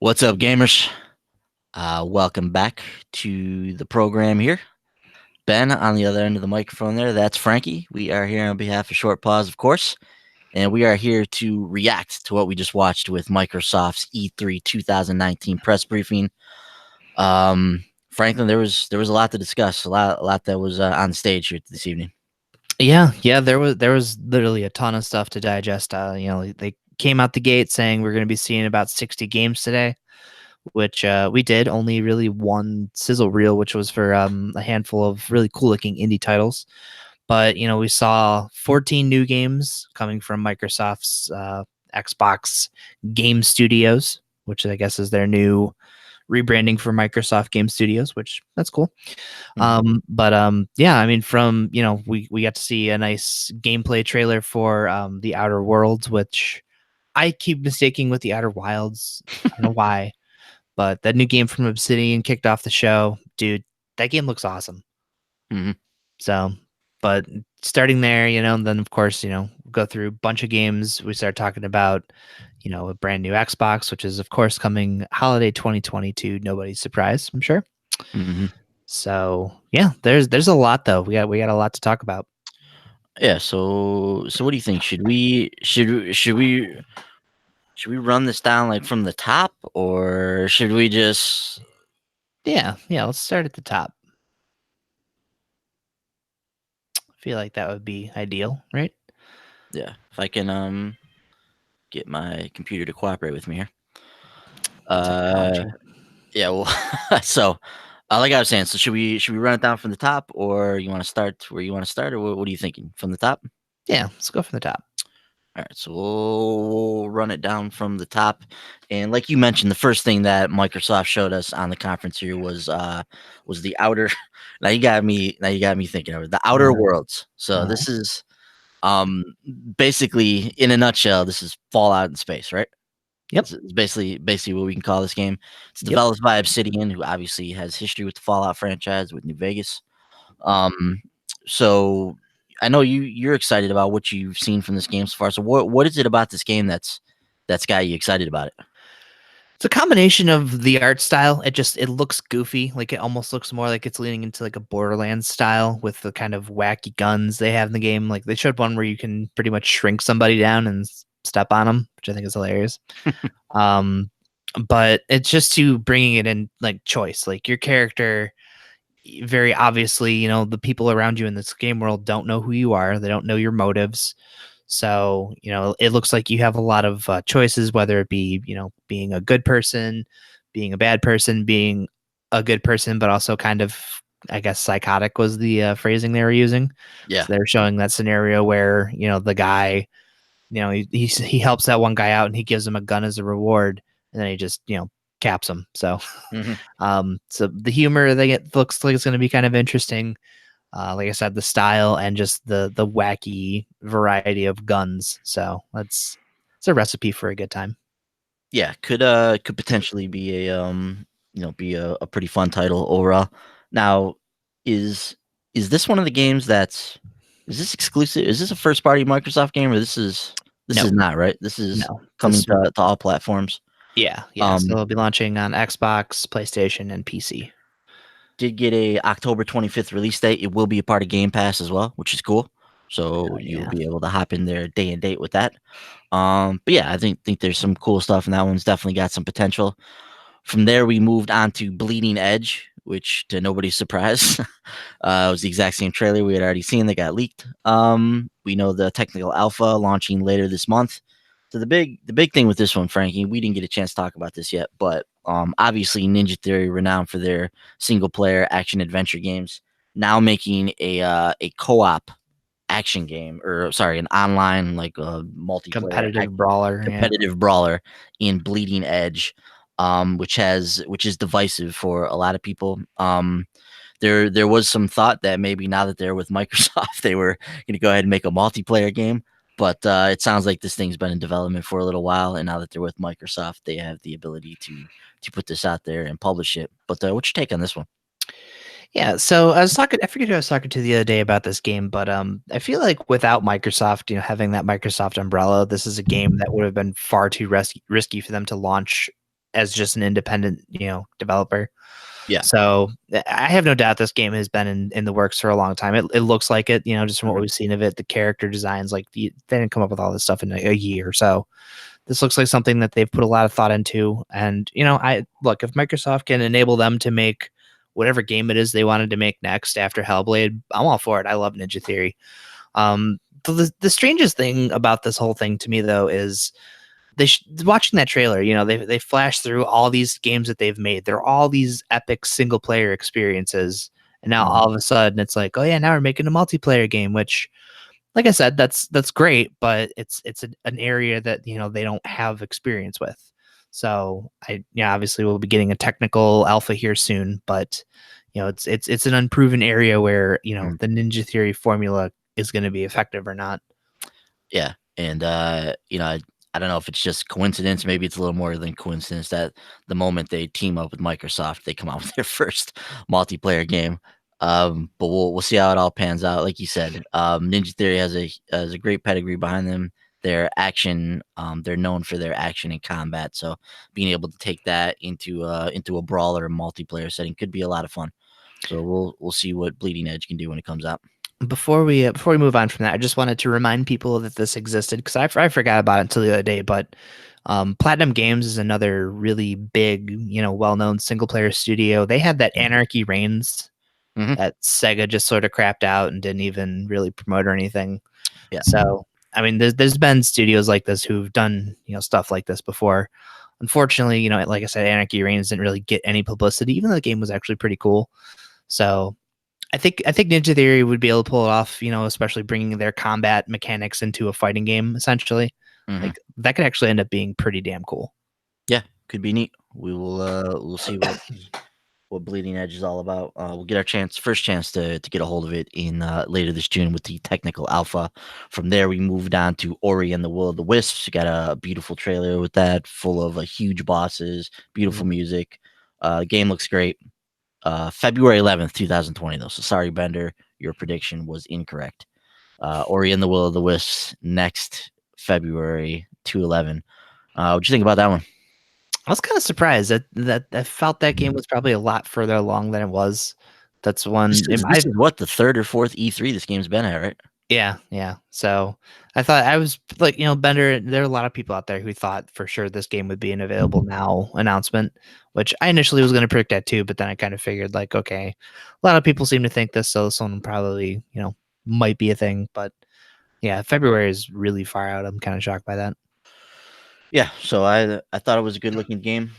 What's up, gamers? Welcome back to the program here. Ben on the other end of the microphone there. That's Frankie. We are here on behalf of Short Pause, of course, and we are here to react to what we just watched with Microsoft's E3 2019 press briefing. Franklin, there was a lot to discuss, a lot that was on stage here this evening. Yeah, there was literally a ton of stuff to digest. They came out the gate saying we're going to be seeing about 60 games today, which we did. Only really one sizzle reel, which was for a handful of really cool looking indie titles. But we saw 14 new games coming from Microsoft's Xbox Game Studios, which I guess is their new rebranding for Microsoft Game Studios, which that's cool. Yeah, I mean, from we got to see a nice gameplay trailer for the Outer Worlds, which I keep mistaking with the Outer Wilds. I don't know why, but that new game from Obsidian kicked off the show. Dude, that game looks awesome. Mhm. So, but starting there, and then of course, go through a bunch of games. We start talking about, a brand new Xbox, which is of course coming holiday 2022. Nobody's surprised, I'm sure. Mhm. So yeah, there's a lot though. We got a lot to talk about. Yeah. So what do you think? Should we run this down like from the top, or should we just? Yeah, let's start at the top. I feel like that would be ideal, right? Yeah, if I can get my computer to cooperate with me here. Uh, Technology. yeah. Well, so like I was saying, so should we run it down from the top, or you want to start where you want to start, or what are you thinking from the top? Yeah, let's go from the top. All right, so we'll run it down from the top, and like you mentioned, the first thing that Microsoft showed us on the conference here was the outer. Now you got me thinking of it. The Outer Uh, Worlds. So uh, this is um basically in a nutshell, this is Fallout in space, right? yep, It's basically what we can call this game. It's yep. developed by Obsidian, who obviously has history with the Fallout franchise with New Vegas. Um, so I know you're excited about what you've seen from this game so far. So what is it about this game that's got you excited about it? It's a combination of the art style. It looks goofy, like it almost looks more like it's leaning into like a Borderlands style with the kind of wacky guns they have in the game. Like they showed one where you can pretty much shrink somebody down and step on them, which I think is hilarious. Um, but it's just to bringing it in like choice, like your character very obviously, the people around you in this game world don't know who you are. They don't know your motives. So, it looks like you have a lot of choices, whether it be, being a good person, being a bad person, being a good person, but also kind of, I guess, psychotic was the phrasing they were using. Yeah. So they're showing that scenario where, the guy, he helps that one guy out and he gives him a gun as a reward. And then he just, caps him. So Hmm. so the humor they get looks like it's going to be kind of interesting. Like I said, the style and just the wacky variety of guns. So it's a recipe for a good time. Yeah, could potentially be a pretty fun title overall. Now, is is this one of the games that's is this exclusive? Is this a first party Microsoft game, or this is No, not, right? This is no, coming this to all platforms. yeah. So Um, it'll be launching on Xbox, PlayStation, and PC. did get a October 25th release date. It will be a part of Game Pass as well, which is cool. So Oh you'll yeah, be able to hop in there day and date with that. But yeah, I think there's some cool stuff, and that one's definitely got some potential. From there, we moved on to Bleeding Edge, which, to nobody's surprise, was the exact same trailer we had already seen that got leaked. We know the technical alpha launching later this month. So the big thing with this one, Frankie, we didn't get a chance to talk about this yet, but obviously Ninja Theory, renowned for their single player action adventure games, now making a co-op action game, or sorry, an online like multiplayer competitive brawler. Yeah, competitive brawler in Bleeding Edge, which is divisive for a lot of people. There was some thought that maybe now that they're with Microsoft, they were going to go ahead and make a multiplayer game. But it sounds like this thing's been in development for a little while, and now that they're with Microsoft, they have the ability to put this out there and publish it. But what's your take on this one? yeah. So I was talking. I forget who I was talking to the other day about this game, but I feel like without Microsoft, having that Microsoft umbrella, this is a game that would have been far too risky for them to launch as just an independent, developer. Yeah. So I have no doubt this game has been in the works for a long time. It looks like it, just from what Mhm. we've seen of it. The character designs, like they didn't come up with all this stuff in a year. So this looks like something that they've put a lot of thought into. And I look, if Microsoft can enable them to make whatever game it is they wanted to make next after Hellblade, I'm all for it. I love Ninja Theory. The strangest thing about this whole thing to me though is watching that trailer, they flash through all these games that they've made. They're all these epic single player experiences, and now Mhm. all of a sudden it's like, oh yeah, now we're making a multiplayer game. Which, like I said, that's great, but it's an area that they don't have experience with. So obviously we'll be getting a technical alpha here soon, but it's an unproven area where Mhm. the Ninja Theory formula is going to be effective or not. Yeah, and, I don't know if it's just coincidence, maybe it's a little more than coincidence that the moment they team up with Microsoft, they come out with their first multiplayer game, but we'll see how it all pans out. Like you said, Ninja Theory has a great pedigree behind them. Their action, they're known for their action and combat, so being able to take that into a brawler multiplayer setting could be a lot of fun. So we'll see what Bleeding Edge can do when it comes out. Before we move on from that, I just wanted to remind people that this existed because I forgot about it until the other day. But Platinum Games is another really big, well-known single-player studio. They had that Yeah. Anarchy Reigns Mhm. that Sega just sort of crapped out and didn't even really promote or anything. Yeah. So I mean, there's been studios like this who've done stuff like this before. Unfortunately, like I said, Anarchy Reigns didn't really get any publicity, even though the game was actually pretty cool. So I think Ninja Theory would be able to pull it off, especially bringing their combat mechanics into a fighting game. Essentially, Mhm. like that could actually end up being pretty damn cool. Yeah, could be neat. We'll see what Bleeding Edge is all about. We'll get our first chance to get a hold of it in later this June with the technical alpha. From there, we moved on to Ori and the Will of the Wisps. We got a beautiful trailer with that, full of huge bosses, beautiful Mhm. music. Game looks great. February 11th, 2020, though. So sorry, Bender, your prediction was incorrect. Ori and the Will of the Wisps next February 2/11. What'd you think about that one? I was kind of surprised that I felt that game was probably a lot further along than it was. That's This one in is my this is what, the 3rd or 4th E3 this game's been at, right? Yeah, yeah. So I thought I was like, Bender, there are a lot of people out there who thought for sure this game would be an available now announcement, which I initially was going to predict that too, but then I kind of figured like, okay, a lot of people seem to think this, so this one probably, might be a thing. But yeah, February is really far out. I'm kind of shocked by that. Yeah, so I thought it was a good looking game.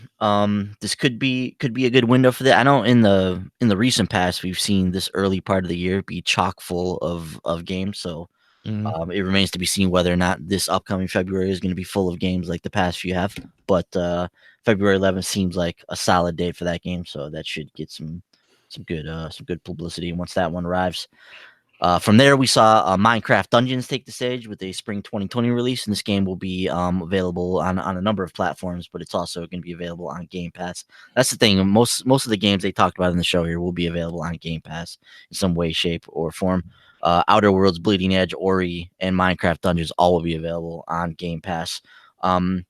This could be a good window for that. I know in the recent past we've seen this early part of the year be chock full of games. So Mm, it remains to be seen whether or not this upcoming February is going to be full of games like the past few have. But February 11th seems like a solid date for that game, so that should get some good publicity once that one arrives. From there, we saw Minecraft Dungeons take the stage with a spring 2020 release, and this game will be available on a number of platforms, but it's also going to be available on Game Pass. That's the thing. Most of the games they talked about in the show here will be available on Game Pass in some way, shape, or form. Outer Worlds, Bleeding Edge, Ori, and Minecraft Dungeons all will be available on Game Pass. Um,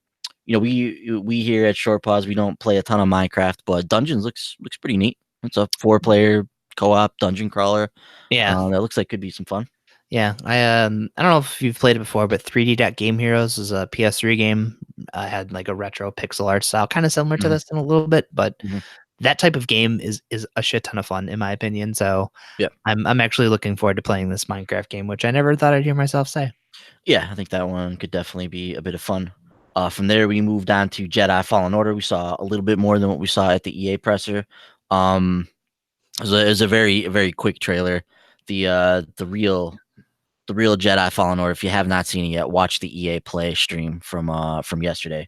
we here at Short Pause we don't play a ton of Minecraft, but Dungeons looks pretty neat. It's a 4-player co-op dungeon crawler yeah, that looks like could be some fun. yeah. I don't know if you've played it before, but 3D Game Heroes is a PS3 game. Had like a retro pixel art style, kind of similar to Mhm, this in a little bit, but mhm. that type of game is a shit ton of fun in my opinion. So Yeah. I'm actually looking forward to playing this Minecraft game, which I never thought I'd hear myself say. Yeah, I think that one could definitely be a bit of fun. From there, we moved on to Jedi Fallen Order. We saw a little bit more than what we saw at the EA presser. Um, it was a very quick trailer. The uh, the real the real Jedi Fallen Order. If you have not seen it yet, watch the EA Play stream from yesterday.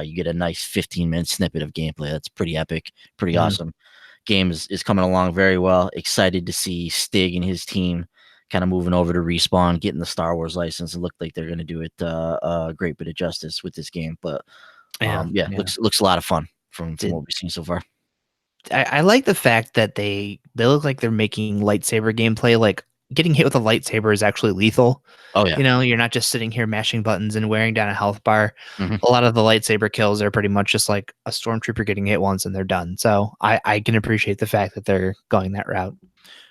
You get a nice 15-minute snippet of gameplay. That's pretty epic, pretty Mhm. awesome. Game is coming along very well. Excited to see Stig and his team kind of moving over to Respawn, getting the Star Wars license, and look like they're going to do it a great bit of justice with this game. But Yeah, yeah, yeah. looks a lot of fun from Did what we've seen so far. I like the fact that they look like they're making lightsaber gameplay like getting hit with a lightsaber is actually lethal. Oh yeah. You're not just sitting here mashing buttons and wearing down a health bar. Mhm. A lot of the lightsaber kills are pretty much just like a stormtrooper getting hit once and they're done. So I can appreciate the fact that they're going that route.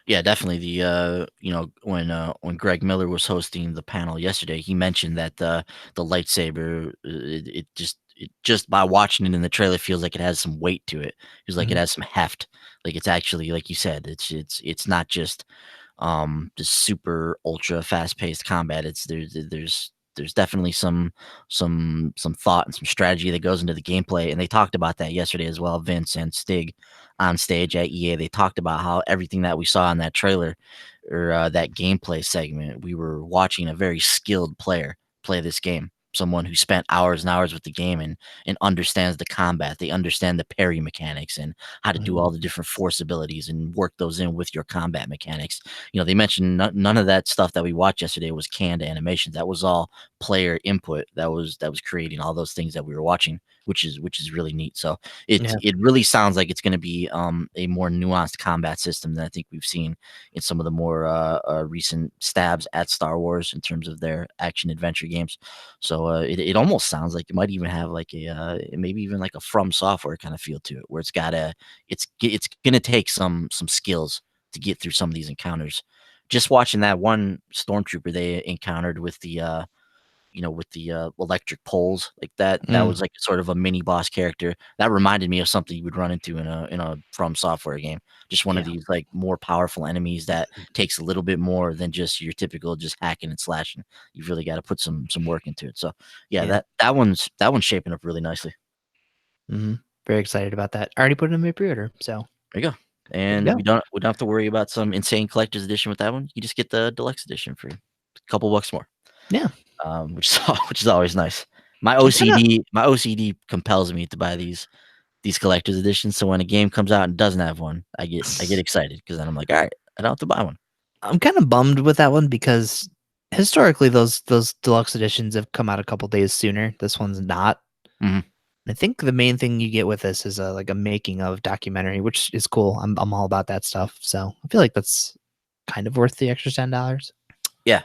Yeah, definitely. When Greg Miller was hosting the panel yesterday, he mentioned that the lightsaber, it just by watching it in the trailer feels like it has some weight to it. Feels like it Mhm. has some heft. Like it's actually, like you said, it's not just super ultra fast paced combat. There's definitely some thought and some strategy that goes into the gameplay, and they talked about that yesterday as well. Vince and Stig on stage at EA, they talked about how everything that we saw in that trailer or that gameplay segment, we were watching a very skilled player play this game. Someone who spent hours and hours with the game and understands the combat. They understand the parry mechanics and how to do Mhm. all the different force abilities and work those in with your combat mechanics. They mentioned none of that stuff that we watched yesterday was canned animations. That was all player input that was creating all those things that we were watching, which is really neat. So Yeah. it really sounds like it's going to be a more nuanced combat system than I think we've seen in some of the more recent stabs at Star Wars in terms of their action adventure games. So it almost sounds like it might even have like a maybe even like a From Software kind of feel to it, where it's gonna take some skills to get through some of these encounters. Just watching that one stormtrooper they encountered with the electric poles like that Mm, was like sort of a mini boss character that reminded me of something you would run into in a From Software game. Just one of yeah. these like more powerful enemies that takes a little bit more than just your typical just hacking and slashing. You've really got to put some work into it. So yeah, Yeah. that one's shaping up really nicely. Hmm. Very excited about that. I already put it in my pre-order, so There you go. good to And go. we don't have to worry about some insane collector's edition with that one. You just get the deluxe edition for a couple bucks more, Yeah. which is which is always nice. My I'm kind of OCD compels me to buy these collector's editions. So when a game comes out and doesn't have one, I get excited because then I'm like, all right, I don't have to buy one. I'm kind of bummed with that one because historically those deluxe editions have come out a couple days sooner. This one's not. Mhm. I think the main thing you get with this is a like a making of documentary, which is cool. I'm all about that stuff. So I feel like that's kind of worth the extra $10. Yeah,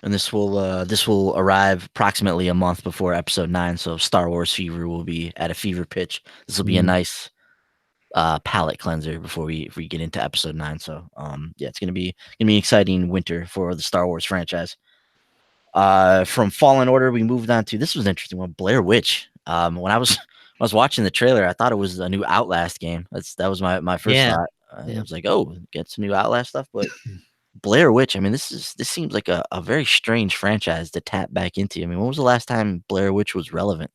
and this will arrive approximately a month before Episode 9. So Star Wars fever will be at a fever pitch. This will be a Mm, nice palate cleanser before we get into Episode 9. So yeah, it's gonna be an exciting winter for the Star Wars franchise. From Fallen Order, we moved on to this was an interesting one, Blair Witch. When I was watching the trailer, I thought it was a new Outlast game. That was my first yeah, thought. I yeah. was like, oh, get some new Outlast stuff, but Blair Witch. I mean, this seems like a very strange franchise to tap back into. I mean, when was the last time Blair Witch was relevant?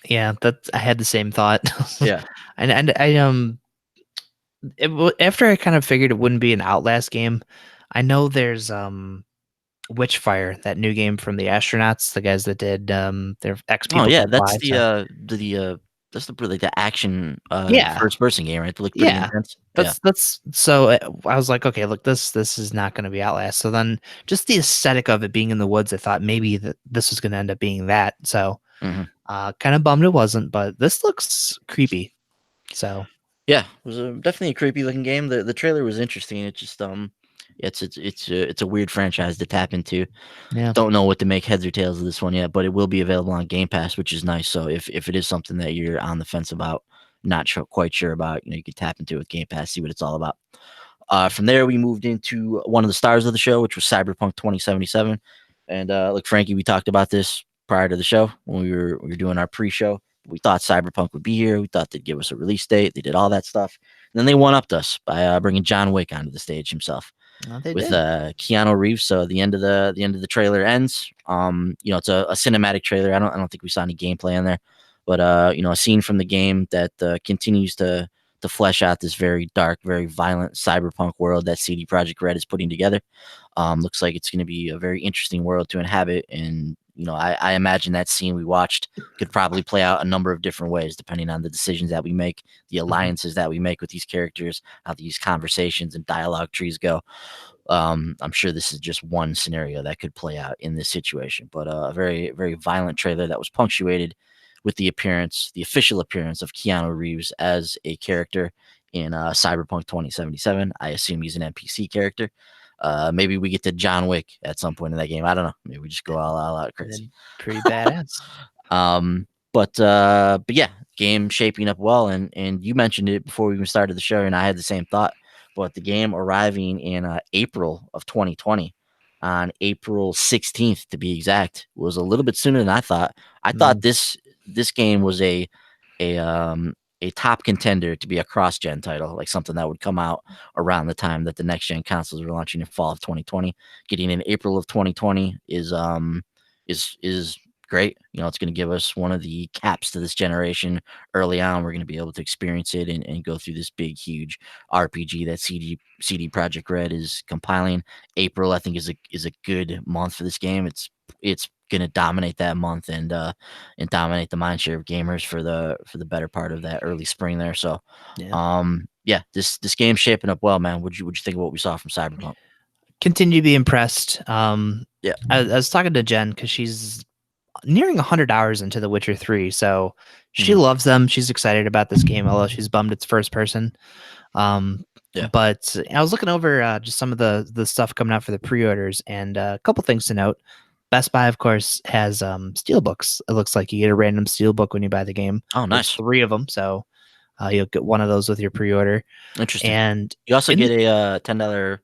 Yeah, that's I had the same thought. Yeah. And after I kind of figured it wouldn't be an Outlast game, I know there's Witchfire, that new game from the astronauts, the guys that did their X Oh People yeah, Don't that's Fly. So that's the really the action yeah, first person game, right? To look pretty yeah. intense. Yeah. That's so I was like, okay, look, this is not going to be Outlast. So then, just the aesthetic of it being in the woods, I thought maybe that this was going to end up being that. So Mhm. kind of bummed it wasn't, but this looks creepy. So Yeah, it was definitely a creepy looking game. The trailer was interesting. It just it's a weird franchise to tap into. yeah. Don't know what to make heads or tails of this one yet, but it will be available on Game Pass, which is nice. So if it is something that you're on the fence about, not quite sure about, you can tap into it with Game Pass, see what it's all about. From there, we moved into one of the stars of the show, which was Cyberpunk 2077. And look, Frankie, we talked about this prior to the show when we were doing our pre-show. We thought Cyberpunk would be here. We thought they'd give us a release date. They did all that stuff. And then they one upped us by bringing John Wick onto the stage himself They with did. Keanu Reeves. So the end of the trailer ends. It's a cinematic trailer. I don't think we saw any gameplay in there, but a scene from the game that continues to flesh out this very dark, very violent cyberpunk world that CD Projekt Red is putting together. Looks like it's going to be a very interesting world to inhabit, and I imagine that scene we watched could probably play out a number of different ways depending on the decisions that we make, the Mhm. alliances that we make with these characters, how these conversations and dialogue trees go. I'm sure this is just one scenario that could play out in this situation, but a very, very violent trailer that was punctuated with the official appearance of Keanu Reeves as a character in Cyberpunk 2077. I assume he's an NPC character. Maybe we get to John Wick at some point in that game. I don't know. Maybe we just go all out crazy. Then pretty badass. But yeah, game shaping up well, and you mentioned it before we even started the show, and I had the same thought. But the game arriving in April of 2020, on April 16th to be exact, was a little bit sooner than I thought. I thought Mm, this game was a um a top contender to be a cross gen title, like something that would come out around the time that the next gen consoles were launching in fall of 2020. Getting in April of 2020 is great. You know, it's going to give us one of the caps to this generation early on. We're going to be able to experience it and go through this big, huge RPG that CD Project Red is compiling. April, I think, is a good month for this game. It's going to dominate that month and dominate the mindshare of gamers for the better part of that early spring there. So, yeah. yeah, this game's shaping up well, man. Would you think of what we saw from Cyberpunk? Continue to be impressed. Yeah. I was talking to Jen because she's nearing 100 hours into The Witcher 3, so she Mhm. loves them. She's excited about this game, although she's bummed it's first person. Um, Yeah. but I was looking over just some of the stuff coming out for the pre-orders, and a couple things to note. Best Buy, of course, has steel books. It looks like you get a random steel book when you buy the game. Oh, There's nice. 3 of them, so you'll get one of those with your pre-order. Interesting. And You also in get the a $10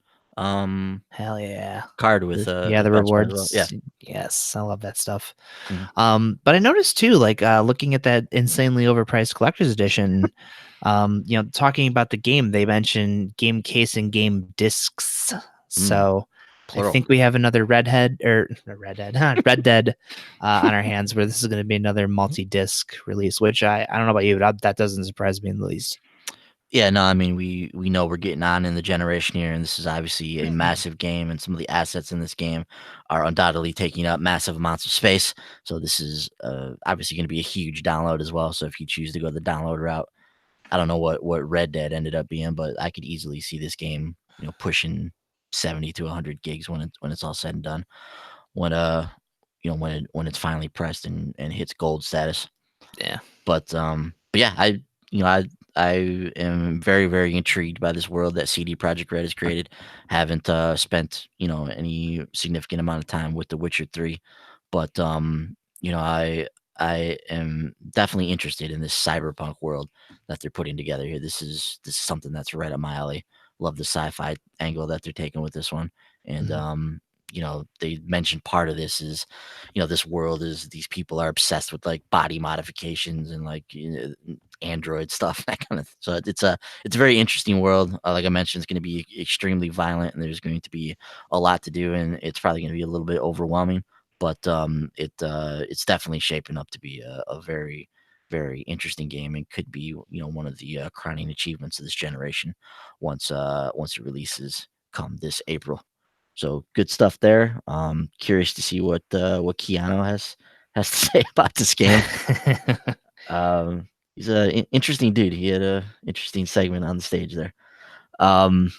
hell yeah, card with yeah, with the Best Buy as well. Yeah. rewards. Yes, I love that stuff. Mhm. But I noticed too, like looking at that insanely overpriced collector's edition, talking about the game, they mentioned game case and game discs. Mm, So I plural. think we have another Redhead or not Redhead, Red Dead on our hands where this is going to be another multi-disc release, which I don't know about you, but that doesn't surprise me in the least. Yeah, no, I mean we know we're getting on in the generation here, and this is obviously a massive game, and some of the assets in this game are undoubtedly taking up massive amounts of space. So this is obviously going to be a huge download as well. So if you choose to go the download route, I don't know what Red Dead ended up being, but I could easily see this game, pushing 70 to 100 gigs when it's all said and done. When when it's finally pressed and hits gold status. Yeah. But yeah, I am very very intrigued by this world that CD Projekt Red has created. Haven't spent any significant amount of time with The Witcher 3, but I am definitely interested in this cyberpunk world that they're putting together here. This is something that's right up my alley. Love the sci-fi angle that they're taking with this one, and Mhm. they mentioned part of this is this world is these people are obsessed with like body modifications and like android stuff that kind of so it's a very interesting world. Like I mentioned, it's going to be extremely violent and there's going to be a lot to do and it's probably going to be a little bit overwhelming, but it's definitely shaping up to be a very very interesting game and could be one of the crowning achievements of this generation once it releases come this April. So good stuff there. Curious to see what Keanu has to say about this game. Um, he's a interesting dude. He had a interesting segment on the stage there. Um,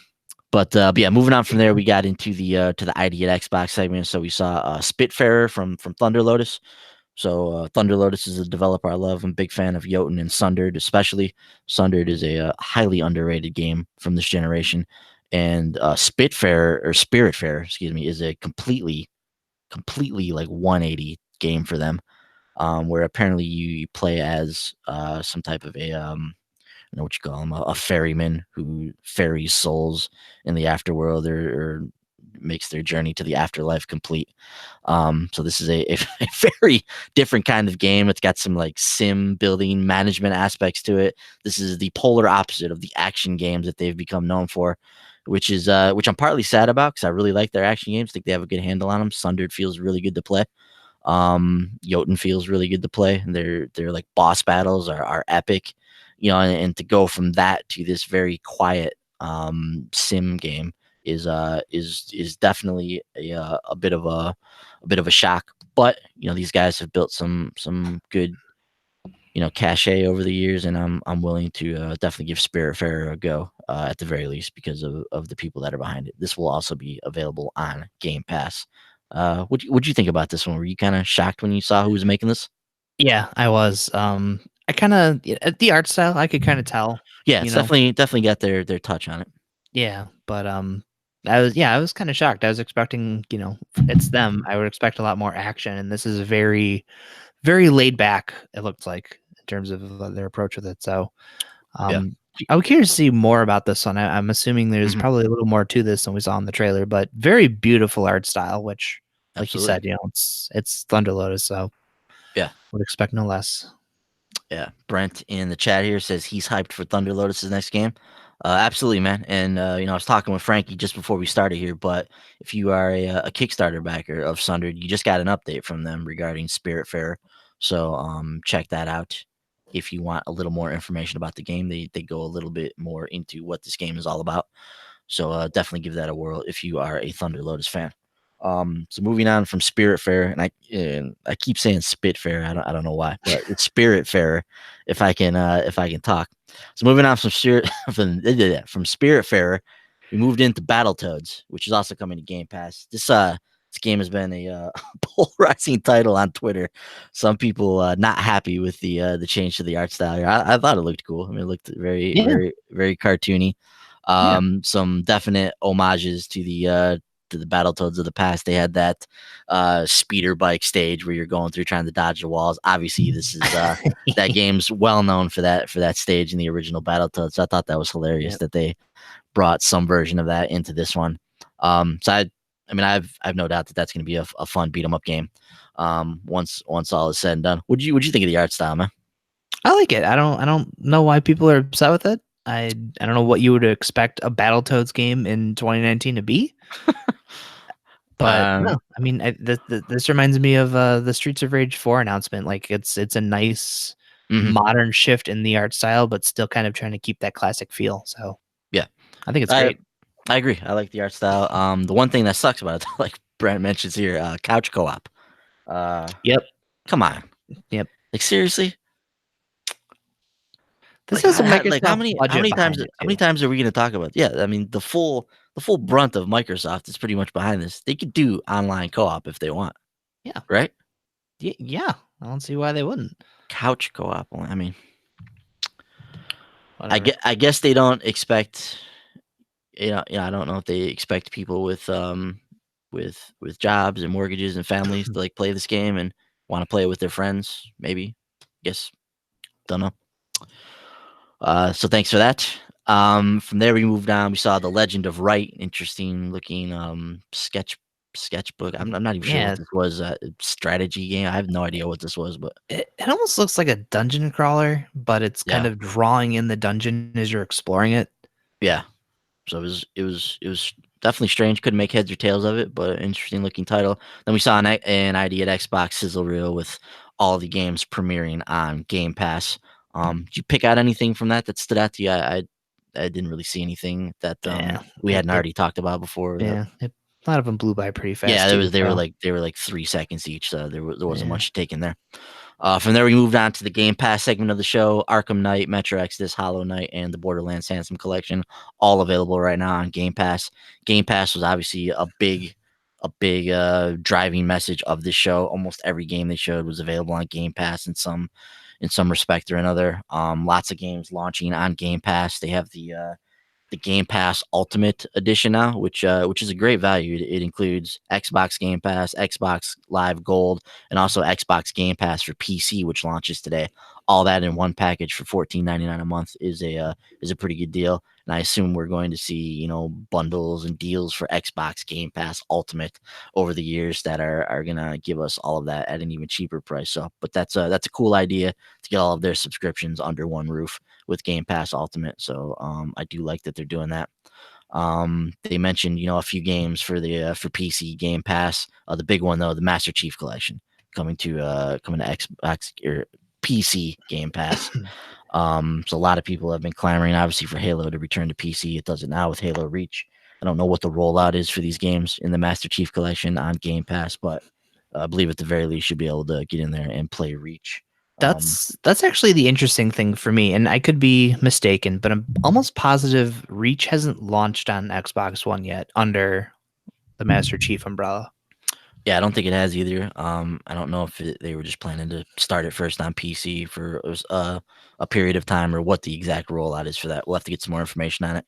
but yeah, moving on from there, we got into the to the ID at Xbox segment. So we saw Spitfire from Thunder Lotus. So Thunder Lotus is a developer I love. I'm a big fan of Jotun and Sundered, especially. Sundered is a highly underrated game from this generation, and Spitfire or Spiritfarer, excuse me, is a completely like 180 game for them, where apparently you play as some type of I know what you call him, a ferryman who ferries souls in the afterworld or makes their journey to the afterlife complete. So this is a very different kind of game. It's got some like sim building management aspects to it. This is the polar opposite of the action games that they've become known for, which I'm partly sad about because I really like their action games. I think they have a good handle on them. Sundered feels really good to play. Jotun feels really good to play. And their like boss battles are epic, and to go from that to this very quiet sim game is definitely a bit of a shock. But these guys have built some good cachet over the years, and I'm willing to definitely give Spiritfarer a go at the very least because of the people that are behind it. This will also be available on Game Pass. What'd you think about this one? Were you kind of shocked when you saw who was making this? Yeah, I was. I kind of the art style I could kind of tell, Yeah, you it's know. definitely got their touch on it. Yeah, but I was kind of shocked. I was expecting, it's them. I would expect a lot more action, and this is very, very laid back. It looked like in terms of their approach with it. So, Yeah. I would curious to see more about this one. I'm assuming there's Mhm. probably a little more to this than we saw in the trailer, but very beautiful art style. Which, like you Absolutely. said, it's Thunder Lotus, so Yeah. would expect no less. Yeah. Brent in the chat here says he's hyped for Thunder Lotus's next game. Absolutely, man. And I was talking with Frankie just before we started here, but if you are a Kickstarter backer of Sundered, you just got an update from them regarding Spiritfarer. So check that out. If you want a little more information about the game, they go a little bit more into what this game is all about. So definitely give that a whirl if you are a Thunder Lotus fan. So moving on from Spiritfarer, and I keep saying Spitfarer. I don't know why, but it's Spiritfarer. If I can talk. So moving on from from Spiritfarer, we moved into Battletoads, which is also coming to Game Pass. This game has been a polarizing title on Twitter. Some people not happy with the change to the art style. I thought it looked cool. I mean, it looked very Yeah, very very cartoony. yeah, Some definite homages to the Battletoads of the past. They had that speeder bike stage where you're going through trying to dodge the walls. Obviously, this is that game's well known for that stage in the original Battletoads. So I thought that was hilarious yeah. that they brought some version of that into this one. So I mean, I've no doubt that that's going to be a fun beat 'em up game. Once all is said and done, would you think of the art style, man? I like it. I don't know why people are upset with it. I don't know what you would expect a Battletoads game in 2019 to be, but Um, no, I mean, this reminds me of the Streets of Rage 4 announcement. Like it's a nice mhm. modern shift in the art style, but still kind of trying to keep that classic feel. So Yeah, I think it's I great. I agree. I like the art style. The one thing that sucks about it, like Brent mentions here, couch co-op. Uh, Yep, Come on, yep. like seriously, This has a like how Microsoft many budget behind it how many too. times are we going to talk about? Yeah, I mean the full brunt of Microsoft is pretty much behind this. They could do online co-op if they want, Yeah, right? yeah. I don't see why they wouldn't. Couch co-op. I mean, Whatever. I guess they don't expect. I don't know if they expect people with jobs and mortgages and families to like play this game and want to play it with their friends. Maybe, guess, don't know. So thanks for that. From there we moved on. We saw the Legend of Wright, interesting looking sketchbook. I'm not even sure what Yeah, this was. Strategy game. I have no idea what this was, but it almost looks like a dungeon crawler, but it's kind yeah, of drawing in the dungeon as you're exploring it. yeah. So it was definitely strange. Couldn't make heads or tails of it, but interesting looking title. Then we saw an ID at Xbox sizzle reel with all the games premiering on Game Pass. Did you pick out anything from that stood out to you? I didn't really see anything that Yeah, we hadn't it already talked about before. That yeah, a lot of them blew by pretty yeah, fast too. So they were like 3 seconds each, so there wasn't yeah, much taken there. From there, we moved on to the Game Pass segment of the show. Arkham Knight, Metro Exodus, Hollow Knight, and the Borderlands Handsome Collection, all available right now on Game Pass. Game Pass was obviously a big driving message of this show. Almost every game they showed was available on Game Pass in some respect or another. Lots of games launching on Game Pass. They have the Game Pass Ultimate Edition now, which is a great value. It includes Xbox Game Pass, Xbox Live Gold, and also Xbox Game Pass for PC, which launches today. All that in one package for $14.99 a month is a pretty good deal. And I assume we're going to see bundles and deals for Xbox Game Pass Ultimate over the years that are gonna give us all of that at an even cheaper price. So, but that's a cool idea to get all of their subscriptions under one roof with Game Pass Ultimate. So I do like that they're doing that. They mentioned a few games for PC Game Pass. The big one though, the Master Chief Collection coming to Xbox or PC Game Pass. So a lot of people have been clamoring, obviously, for Halo to return to PC. It does it now with Halo Reach. I don't know what the rollout is for these games in the Master Chief Collection on Game Pass, but I believe at the very least you'll be able to get in there and play Reach. Um, that's actually the interesting thing for me, and I could be mistaken, but I'm almost positive Reach hasn't launched on Xbox One yet under the Master Chief umbrella. Yeah, I don't think it has either. I don't know if they were just planning to start it first on PC for a period of time or what the exact rollout is for that. We'll have to get some more information on it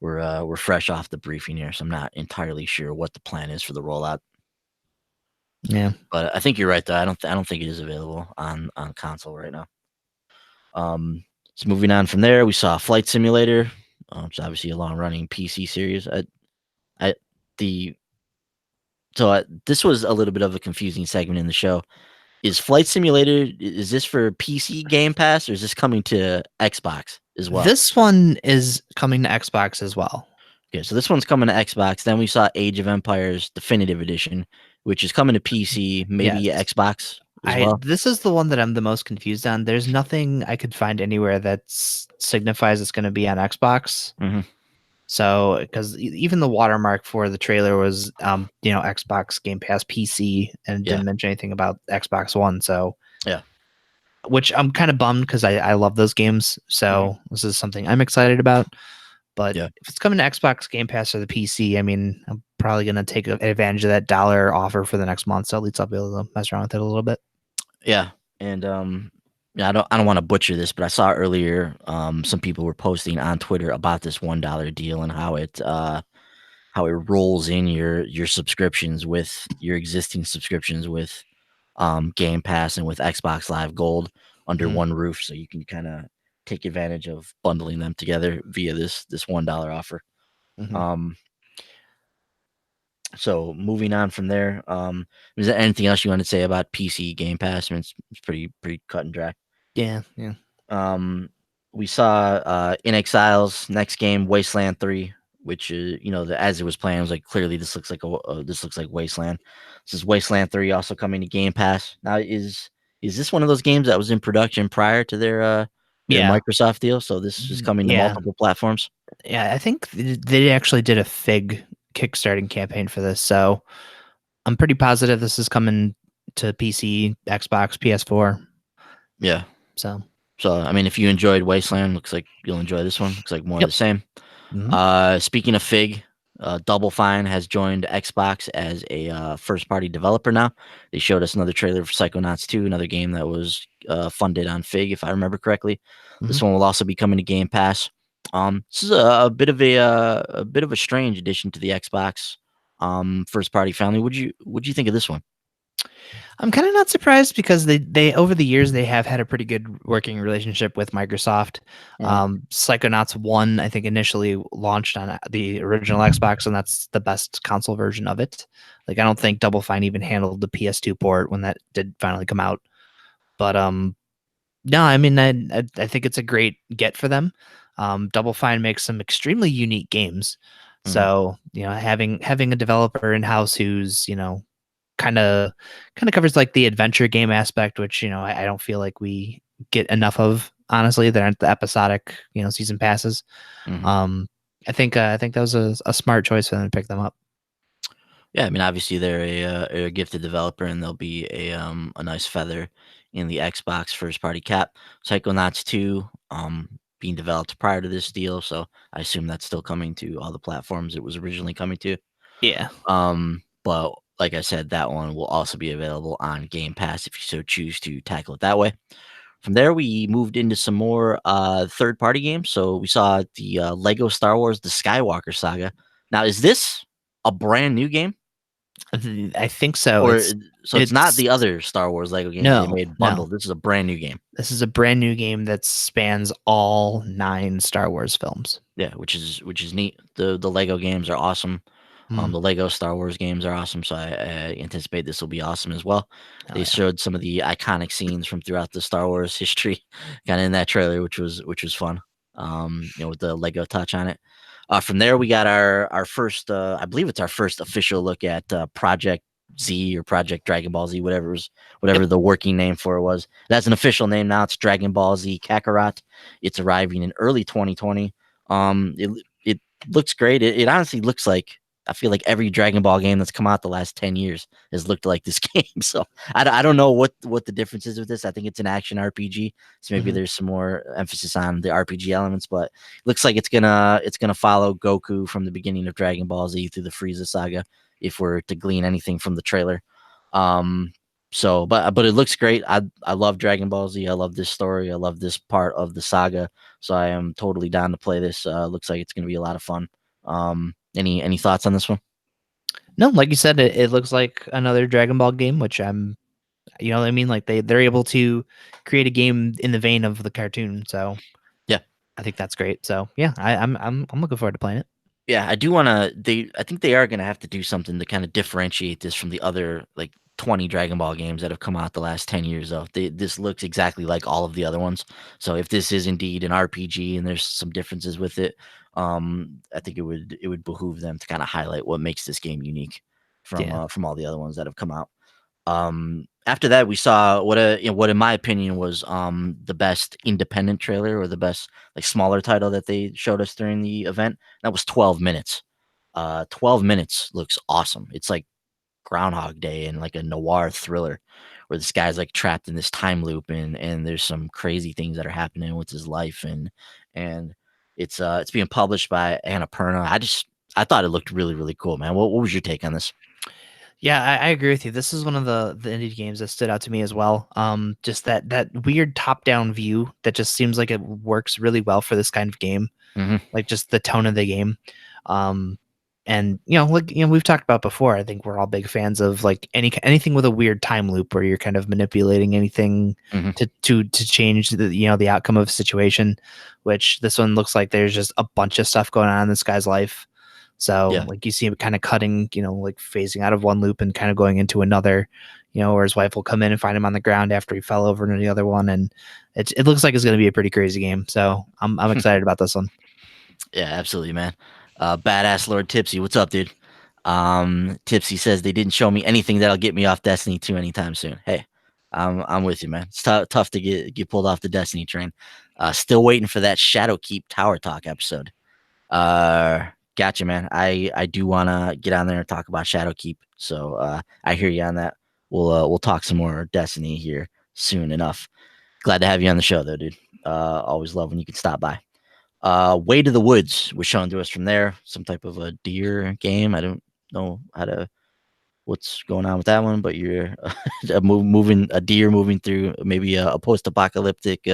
we're fresh off the briefing here, so I'm not entirely sure what the plan is for the rollout. Yeah. But I think you're right though. I don't think it is available on console right now. So moving on from there, we saw Flight Simulator, which is obviously a long running PC series. I the so this was a little bit of a confusing segment in the show. Is Flight Simulator, is this for PC Game Pass or is this coming to Xbox as well? This one is coming to Xbox as well. Okay, so this one's coming to Xbox. Then we saw Age of Empires Definitive Edition, which is coming to PC, maybe Yes. Xbox as well. This is the one that I'm the most confused on. There's nothing I could find anywhere that signifies it's going to be on Xbox. hmm So, because even the watermark for the trailer was, Xbox Game Pass PC, and it Yeah, didn't mention anything about Xbox One. So, yeah, which I'm kind of bummed because I love those games. mhm, So this is something I'm excited about. But yeah, if it's coming to Xbox Game Pass or the PC, I mean, I'm probably gonna take advantage of that dollar offer for the next month. So at least I'll be able to mess around with it a little bit. yeah. And yeah, I don't want to butcher this, but I saw earlier some people were posting on Twitter about this $1 deal and how it rolls in your subscriptions with your existing subscriptions with Game Pass and with Xbox Live Gold under Mhm, one roof, so you can kind of take advantage of bundling them together via this $1 offer. mhm. Um, so moving on from there, is there anything else you want to say about PC Game Pass? I mean, it's pretty cut and dry. Yeah, yeah, Um, we saw In Exiles next game, Wasteland 3, which is as it was playing, I was like, clearly this looks like Wasteland. This is Wasteland 3 also coming to Game Pass. Now is this one of those games that was in production prior to their yeah. Microsoft deal? So this is coming to Yeah, multiple platforms. yeah. I think they actually did a Fig kickstarting campaign for this, so I'm pretty positive this is coming to PC, Xbox, PS4. Yeah. So, So I mean, if you enjoyed Wasteland, looks like you'll enjoy this one. Looks like more of yep. the same. Mhm, Speaking of Fig, Double Fine has joined Xbox as a first party developer now. They showed us another trailer for Psychonauts 2, another game that was funded on Fig, if I remember correctly. mhm. This one will also be coming to Game Pass. This is a bit of a strange addition to the Xbox first party family. Would you think of this one? I'm kind of not surprised because they over the years they have had a pretty good working relationship with Microsoft. Mhm, Psychonauts 1, I think, initially launched on the original Xbox, and that's the best console version of it. Like, I don't think Double Fine even handled the PS2 port when that did finally come out. But no, I mean, I think it's a great get for them. Double Fine makes some extremely unique games. mhm, So, having a developer in house who's, kind of covers like the adventure game aspect, which I don't feel like we get enough of. Honestly, there aren't the episodic season passes. mhm. Um, I think that was a smart choice for them to pick them up. Yeah, I mean, obviously they're a gifted developer, and they'll be a nice feather in the Xbox first party cap. Psychonauts 2, being developed prior to this deal, so I assume that's still coming to all the platforms it was originally coming to. Yeah. But like I said, that one will also be available on Game Pass if you so choose to tackle it that way. From there, we moved into some more third party games. So we saw the Lego Star Wars: The Skywalker Saga. Now, is this a brand new game? I think so. Or It's so it's not it's the other Star Wars Lego games they no, made no. bundled. This is a brand new game. This is a brand new game that spans all 9 Star Wars films. Yeah, which is neat. The Lego games are awesome. Mm. The Lego Star Wars games are awesome, so I anticipate this will be awesome as well. Oh They yeah. showed some of the iconic scenes from throughout the Star Wars history, kind of in that trailer, which was fun. With the Lego touch on it. From there, we got our first, I believe it's our first official look at Project Z or Project Dragon Ball Z, Yep. whatever the working name for it was. That's an official name now. It's Dragon Ball Z Kakarot. It's arriving in early 2020. It looks great. It honestly looks like, I feel like every Dragon Ball game that's come out the last 10 years has looked like this game. So I don't know what the difference is with this. I think it's an action RPG. So maybe Mhm. there's some more emphasis on the RPG elements, but looks like it's gonna follow Goku from the beginning of Dragon Ball Z through the Frieza saga, if we're to glean anything from the trailer. Um, So, but it looks great. I love Dragon Ball Z. I love this story. I love this part of the saga. So I am totally down to play this. Looks like it's going to be a lot of fun. Any thoughts on this one? No, like you said, it looks like another Dragon Ball game, which I'm, you know what I mean? Like they're able to create a game in the vein of the cartoon. So Yeah. I think that's great. So yeah, I'm looking forward to playing it. Yeah, I do want to. I think they are going to have to do something to kind of differentiate this from the other like 20 Dragon Ball games that have come out the last 10 years. Though this looks exactly like all of the other ones. So if this is indeed an RPG and there's some differences with it, I think it would behoove them to kind of highlight what makes this game unique Yeah. from all the other ones that have come out. After that, we saw what in my opinion was the best independent trailer or the best like smaller title that they showed us during the event. That was 12 minutes. 12 minutes looks awesome. It's like Groundhog Day and like a noir thriller where this guy's like trapped in this time loop and there's some crazy things that are happening with his life and it's being published by Annapurna. I thought it looked really really cool, man. What was your take on this? Yeah, I agree with you. This is one of the indie games that stood out to me as well. Just that weird top down view that just seems like it works really well for this kind of game. Hmm. Like just the tone of the game. Um, and like we've talked about before. I think we're all big fans of like anything with a weird time loop where you're kind of manipulating anything Hmm. to change the outcome of a situation. Which this one looks like there's just a bunch of stuff going on in this guy's life. So Yeah. like you see him kind of cutting, like phasing out of one loop and kind of going into another. Where his wife will come in and find him on the ground after he fell over into the other one, and it looks like it's going to be a pretty crazy game. So I'm excited about this one. Yeah, absolutely, man. Badass Lord Tipsy, what's up, dude? Tipsy says they didn't show me anything that'll get me off Destiny 2 anytime soon. Hey, I'm with you, man. It's tough to get pulled off the Destiny train. Still waiting for that Shadowkeep Tower Talk episode. Gotcha, man. I do want to get on there and talk about Shadowkeep. So I hear you on that. We'll talk some more Destiny here soon enough. Glad to have you on the show, though, dude. Always love when you can stop by. Way to the Woods was shown to us from there. Some type of a deer game. I don't know what's going on with that one, but you're moving a deer moving through maybe a post-apocalyptic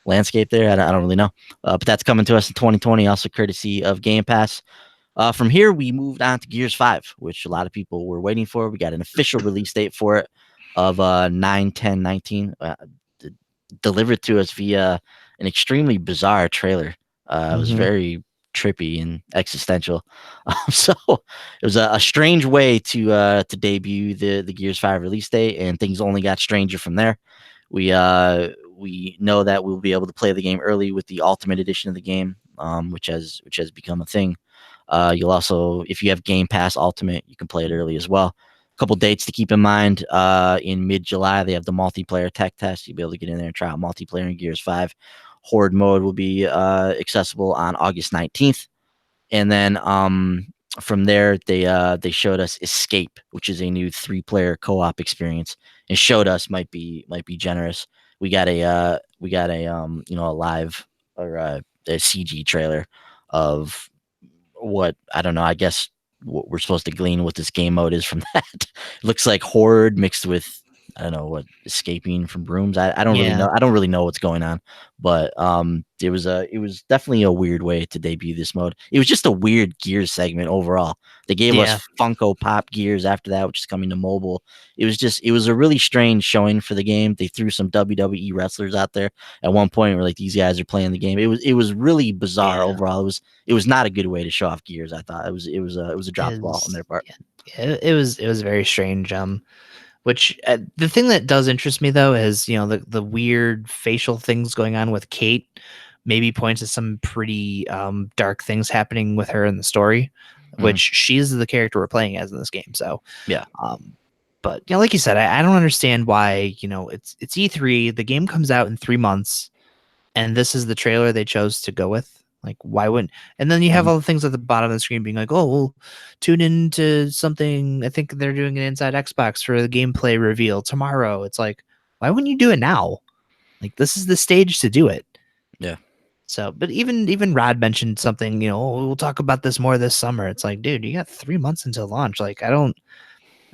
landscape there. I don't really know, but that's coming to us in 2020, also courtesy of Game Pass. From here, we moved on to Gears 5, which a lot of people were waiting for. We got an official release date for it of 9/10/19, delivered to us via an extremely bizarre trailer. It was Hmm. very trippy and existential. So it was a strange way to debut the Gears 5 release date, and things only got stranger from there. We know that we'll be able to play the game early with the Ultimate Edition of the game, which has become a thing. You'll also, if you have Game Pass Ultimate, you can play it early as well. A couple dates to keep in mind. In mid-July, they have the multiplayer tech test. You'll be able to get in there and try out multiplayer in Gears 5. Horde mode will be accessible on August 19th. And then from there, they showed us Escape, which is a new 3-player co-op experience, and showed us might be generous. We got a live or a CG trailer of what I don't know. I guess what we're supposed to glean what this game mode is from that. It looks like horde mixed with I don't know what escaping from rooms. I don't really Yeah, know. I don't really know what's going on, but it was definitely a weird way to debut this mode. It was just a weird Gears segment overall. They gave yeah, us Funko Pop Gears after that, which is coming to mobile. It was a really strange showing for the game. They threw some WWE wrestlers out there at one point where like these guys are playing the game. It was really bizarre yeah. overall. It was not a good way to show off Gears. I thought it was a drop ball on Is their part. yeah, yeah, it was very strange. Which the thing that does interest me though is the weird facial things going on with Kate. Maybe points to some pretty dark things happening with her in the story, Mhm. which she's the character we're playing as in this game. So, Yeah. um, but like you said, I don't understand why it's E3. The game comes out in 3 months, and this is the trailer they chose to go with. Like, why wouldn't? And then you have Mhm. all the things at the bottom of the screen being like, "Oh, well, tune into something." I think they're doing an Inside Xbox for the gameplay reveal tomorrow. It's like, why wouldn't you do it now? Like, this is the stage to do it. Yeah. So, but even Rod mentioned something. "Oh, we'll talk about this more this summer." It's like, dude, you got 3 months until launch. Like, I don't.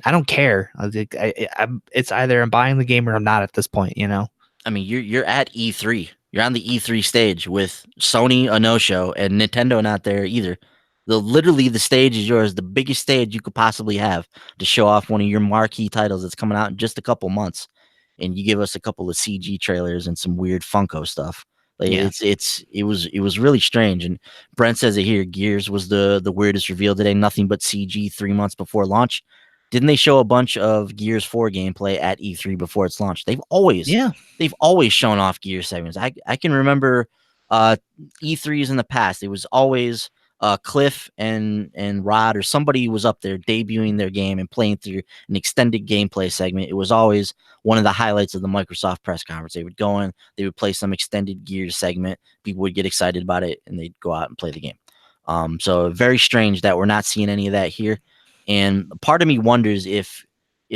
I don't care. It's either I'm buying the game or I'm not at this point. I mean, you're at E3. You're on the E3 stage with Sony a no show and Nintendo not there either. Literally the stage is yours, the biggest stage you could possibly have to show off one of your marquee titles that's coming out in just a couple months, and you give us a couple of CG trailers and some weird Funko stuff. Like Yeah. it was really strange. And Brent says it here. Gears was the weirdest reveal today. Nothing but CG 3 months before launch. Didn't they show a bunch of Gears 4 gameplay at E3 before its launch? Yeah. They've always shown off Gear segments. I can remember uh, E3s in the past. It was always Cliff and Rod or somebody was up there debuting their game and playing through an extended gameplay segment. It was always one of the highlights of the Microsoft press conference. They would go in, they would play some extended Gears segment. People would get excited about it, and they'd go out and play the game. So very strange that we're not seeing any of that here. And part of me wonders if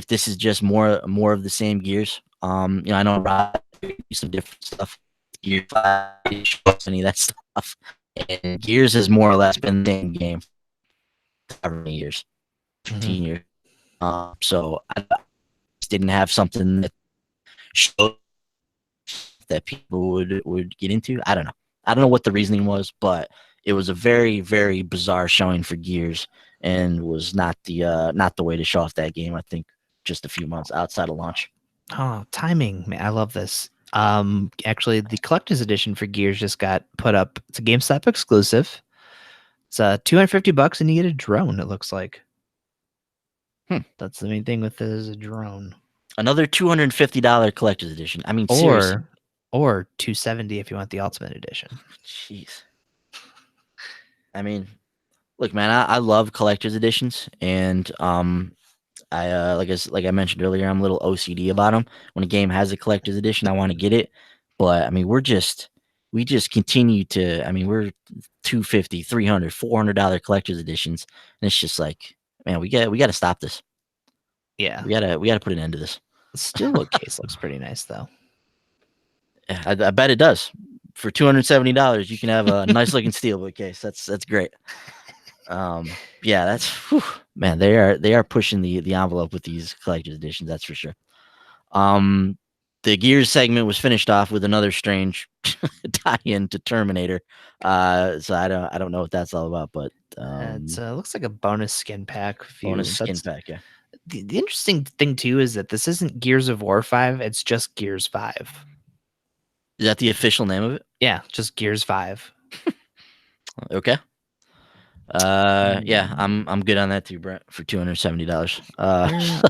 this is just more of the same Gears. I know Rod some different stuff. Gear 5, any of that stuff. And Gears has more or less been the same game for however many years, 15 years. So I just didn't have something that showed that people would get into. I don't know. I don't know what the reasoning was, but it was a very, very bizarre showing for Gears, and was not the way to show off that game. I think just a few months outside of launch. Oh, timing, man! I love this. Actually, the collector's edition for Gears just got put up. It's a GameStop exclusive. It's $250, and you get a drone. It looks like. That's the main thing with it is a drone. Another $250 collector's edition. I mean, seriously. Or $270 if you want the ultimate edition. Jeez. I mean, look, man, I love collector's editions, and I like I mentioned earlier, I'm a little OCD about them. When a game has a collector's edition, I want to get it. But I mean, we just continue to. I mean, we're $250, $300, $400 collector's editions, and it's just like, man, we got to stop this. Yeah, we gotta put an end to this. The steelbook case looks pretty nice, though. I bet it does. For $270, you can have a nice looking steelbook case. That's great. Yeah, that's man. They are pushing the envelope with these collector's editions. That's for sure. The Gears segment was finished off with another strange tie-in to Terminator. So I don't know what that's all about, but it looks like a bonus skin pack. Skin pack, yeah. The interesting thing too is that this isn't Gears of War 5. It's just Gears 5. Is that the official name of it? Yeah, just Gears 5. Okay. Yeah, I'm good on that too, Brent, for $270.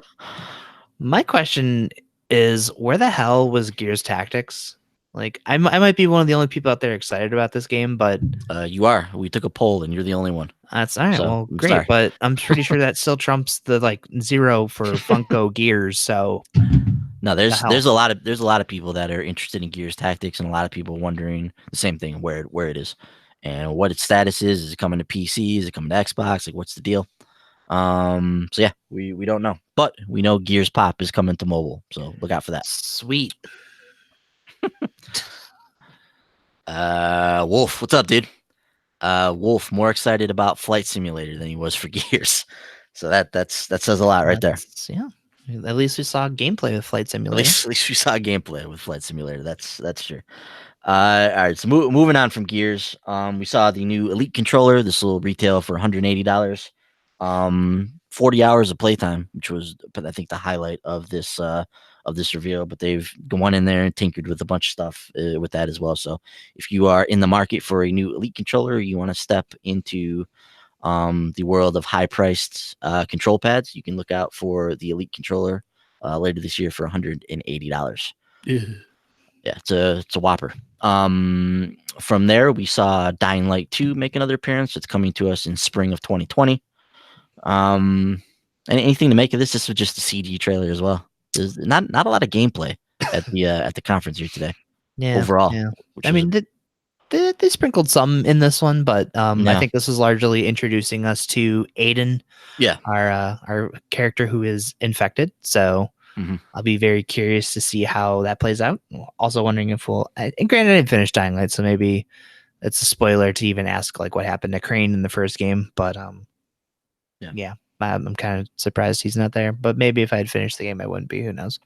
My question is, where the hell was Gears Tactics? Like, I might be one of the only people out there excited about this game, but you are. We took a poll, and you're the only one. That's all right. So, well, I'm great, sorry. but I'm pretty sure that still trumps the 0 for Funko Gears. So no, there's a lot of people that are interested in Gears Tactics, and a lot of people wondering the same thing, where it is and what its status is. Is it coming to PC? Is it coming to Xbox? Like, what's the deal? So yeah, we don't know, but we know Gears Pop is coming to mobile, so look out for that. Sweet. Wolf, what's up, dude? Wolf more excited about Flight Simulator than he was for Gears, so that says a lot right there. Yeah, at least we saw gameplay with Flight Simulator. At least we saw gameplay with Flight Simulator. That's true. All right, so moving on from Gears, we saw the new Elite controller. This will retail for $180. 40 hours of playtime, which was, I think, the highlight of this reveal. But they've gone in there and tinkered with a bunch of stuff with that as well. So if you are in the market for a new Elite controller, you want to step into the world of high-priced control pads, you can look out for the Elite controller later this year for $180. Yeah, it's a whopper. From there, we saw Dying Light 2 make another appearance. It's coming to us in spring of 2020. And anything to make of this? This was just a CG trailer as well. There's not a lot of gameplay at the conference here today. Yeah, overall. Yeah. I mean, they sprinkled some in this one, but I think this is largely introducing us to Aiden. Yeah, our character who is infected. So I'll be very curious to see how that plays out. Also wondering if and granted, I didn't finish Dying Light, so maybe it's a spoiler to even ask like what happened to Crane in the first game. But yeah, I'm kind of surprised he's not there. But maybe if I had finished the game, I wouldn't be. Who knows?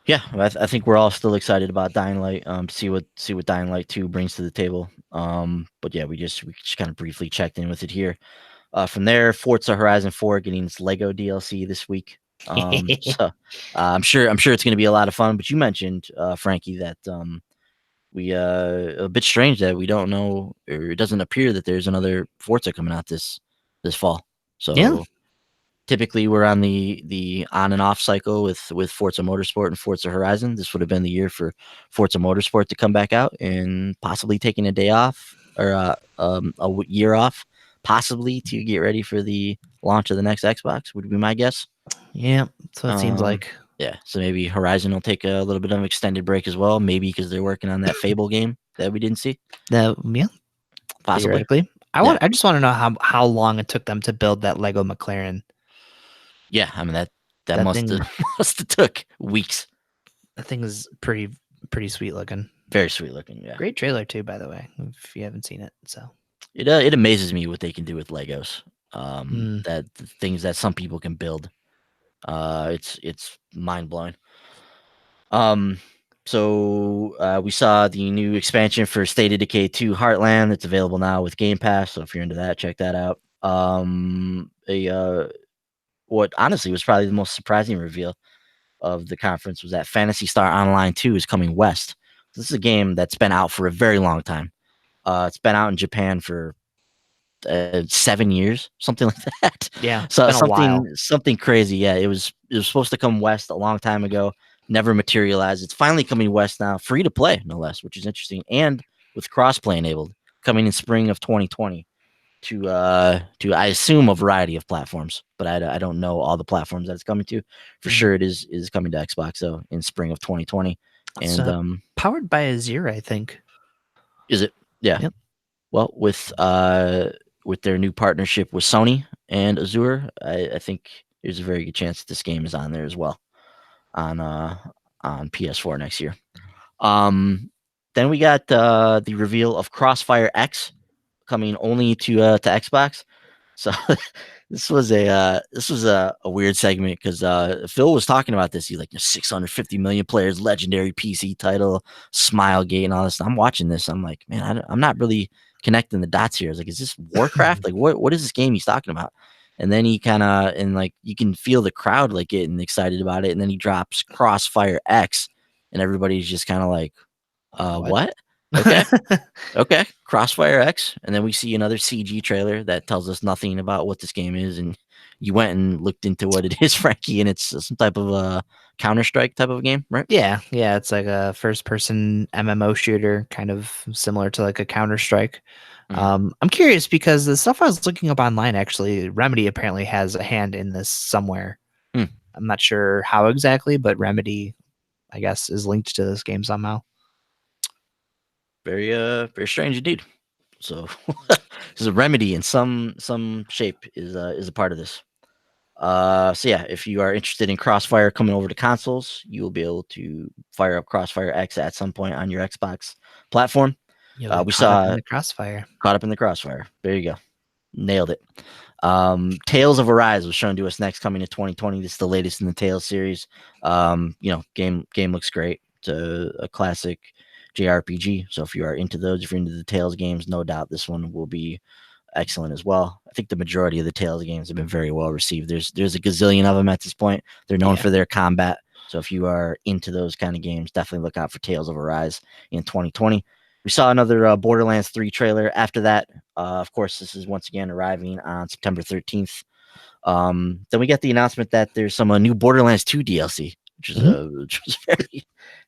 Yeah, I think we're all still excited about Dying Light. See what Dying Light 2 brings to the table. But yeah, we just kind of briefly checked in with it here. From there, Forza Horizon 4 getting its Lego DLC this week. So I'm sure it's going to be a lot of fun. But you mentioned Frankie that we a bit strange that we don't know, or it doesn't appear that there's another Forza coming out this fall. Yeah, So typically we're on the on and off cycle with Forza Motorsport and Forza Horizon. This would have been the year for Forza Motorsport to come back out, and possibly taking a day off, or year off, possibly to get ready for the launch of the next Xbox, would be my guess. yeah. So it seems Um, like yeah, so maybe Horizon will take a little bit of an extended break as well, maybe because they're working on that Fable game that we didn't see, that. Yeah, possibly. theoretically. Yeah, I just want to know how long it took them to build that Lego McLaren. yeah. I mean that That must have thing must have took weeks. that thing is pretty sweet looking. Very sweet looking. Yeah. Great trailer too, by the way, if you haven't seen it. So It amazes me what they can do with Legos. mm, That the things that some people can build. It's mind blowing. Um, we saw the new expansion for State of Decay 2 Heartland. It's available now with Game Pass. So if you're into that, check that out. What honestly was probably the most surprising reveal of the conference was that Fantasy Star Online 2 is coming west. This is a game that's been out for a very long time. It's been out in Japan for 7 years, something like that. yeah, it's So been a while. something crazy. Yeah, it was supposed to come west a long time ago, never materialized. It's finally coming west now, free to play, no less, which is interesting, and with crossplay enabled, coming in spring of 2020 to I assume a variety of platforms, but I don't know all the platforms that it's coming to. For Mhm. sure, it is coming to Xbox, so in spring of 2020. It's And powered by Azure, I think. is it? Yeah. Yep. Well, with their new partnership with Sony and Azure, I think there's a very good chance this game is on there as well on uh on PS4 next year. Um, then we got the reveal of Crossfire X coming only to Xbox. So this was a weird segment because Phil was talking about this. He's like 650 million players, legendary PC title, Smilegate, and all this. I'm watching this. I'm like, man, I'm not really connecting the dots here. I was like, is this Warcraft? Like, what is this game he's talking about? And then he kind of and like you can feel the crowd like getting excited about it. And then he drops Crossfire X, and everybody's just kind of like, What? what? Okay. Okay, Crossfire X, and then we see another CG trailer that tells us nothing about what this game is. And you went and looked into what it is, Frankie, and it's some type of Counter Strike type of game, right? Yeah, yeah, it's like a first-person MMO shooter, kind of similar to like a Counter-Strike. Mm. I'm curious because the stuff I was looking up online, actually, Remedy apparently has a hand in this somewhere. Hmm. I'm not sure how exactly, but Remedy, I guess, is linked to this game somehow. Very strange indeed. So, there's a remedy in some shape is a part of this. So yeah, if you are interested in Crossfire coming over to consoles, you will be able to fire up Crossfire X at some point on your Xbox platform. You'll get We caught up in saw the crossfire. Caught up in the Crossfire. There you go. Nailed it. Tales of Arise was shown to us next, coming to 2020. This is the latest in the Tales series. Game looks great. It's a classic JRPG. So if you are into those, if you're into the Tales games, no doubt this one will be excellent as well. I think the majority of the Tales games have been very well received. There's a gazillion of them at this point. They're known Yeah. for their combat. So if you are into those kind of games, definitely look out for Tales of Arise in 2020. We saw another Borderlands 3 trailer. After that, of course, this is once again arriving on September 13th. Then we get the announcement that there's some new Borderlands 2 DLC, Mhm. which was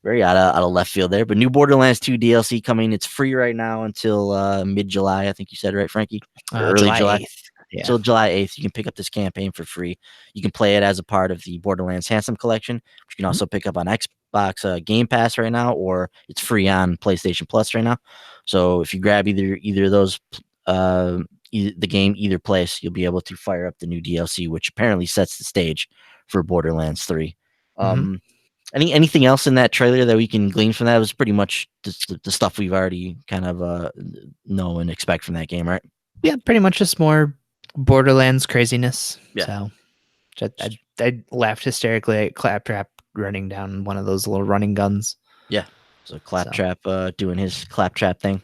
very out of left field there. But new Borderlands 2 DLC coming. It's free right now until mid July. I think you said, right, Frankie, or early July July. 8th. Yeah. Till July 8th, you can pick up this campaign for free. You can play it as a part of the Borderlands Handsome Collection, which you can Mhm. also pick up on Xbox Game Pass right now, or it's free on PlayStation Plus right now. So if you grab either of those, the game either place, you'll be able to fire up the new DLC, which apparently sets the stage for Borderlands 3. Mhm. Anything else in that trailer that we can glean from that? It was pretty much just the stuff we've already kind of know and expect from that game, right? Yeah, pretty much just more Borderlands craziness. Yeah. So I laughed hysterically at Claptrap running down one of those little running guns. Yeah. So So Claptrap doing his Claptrap thing.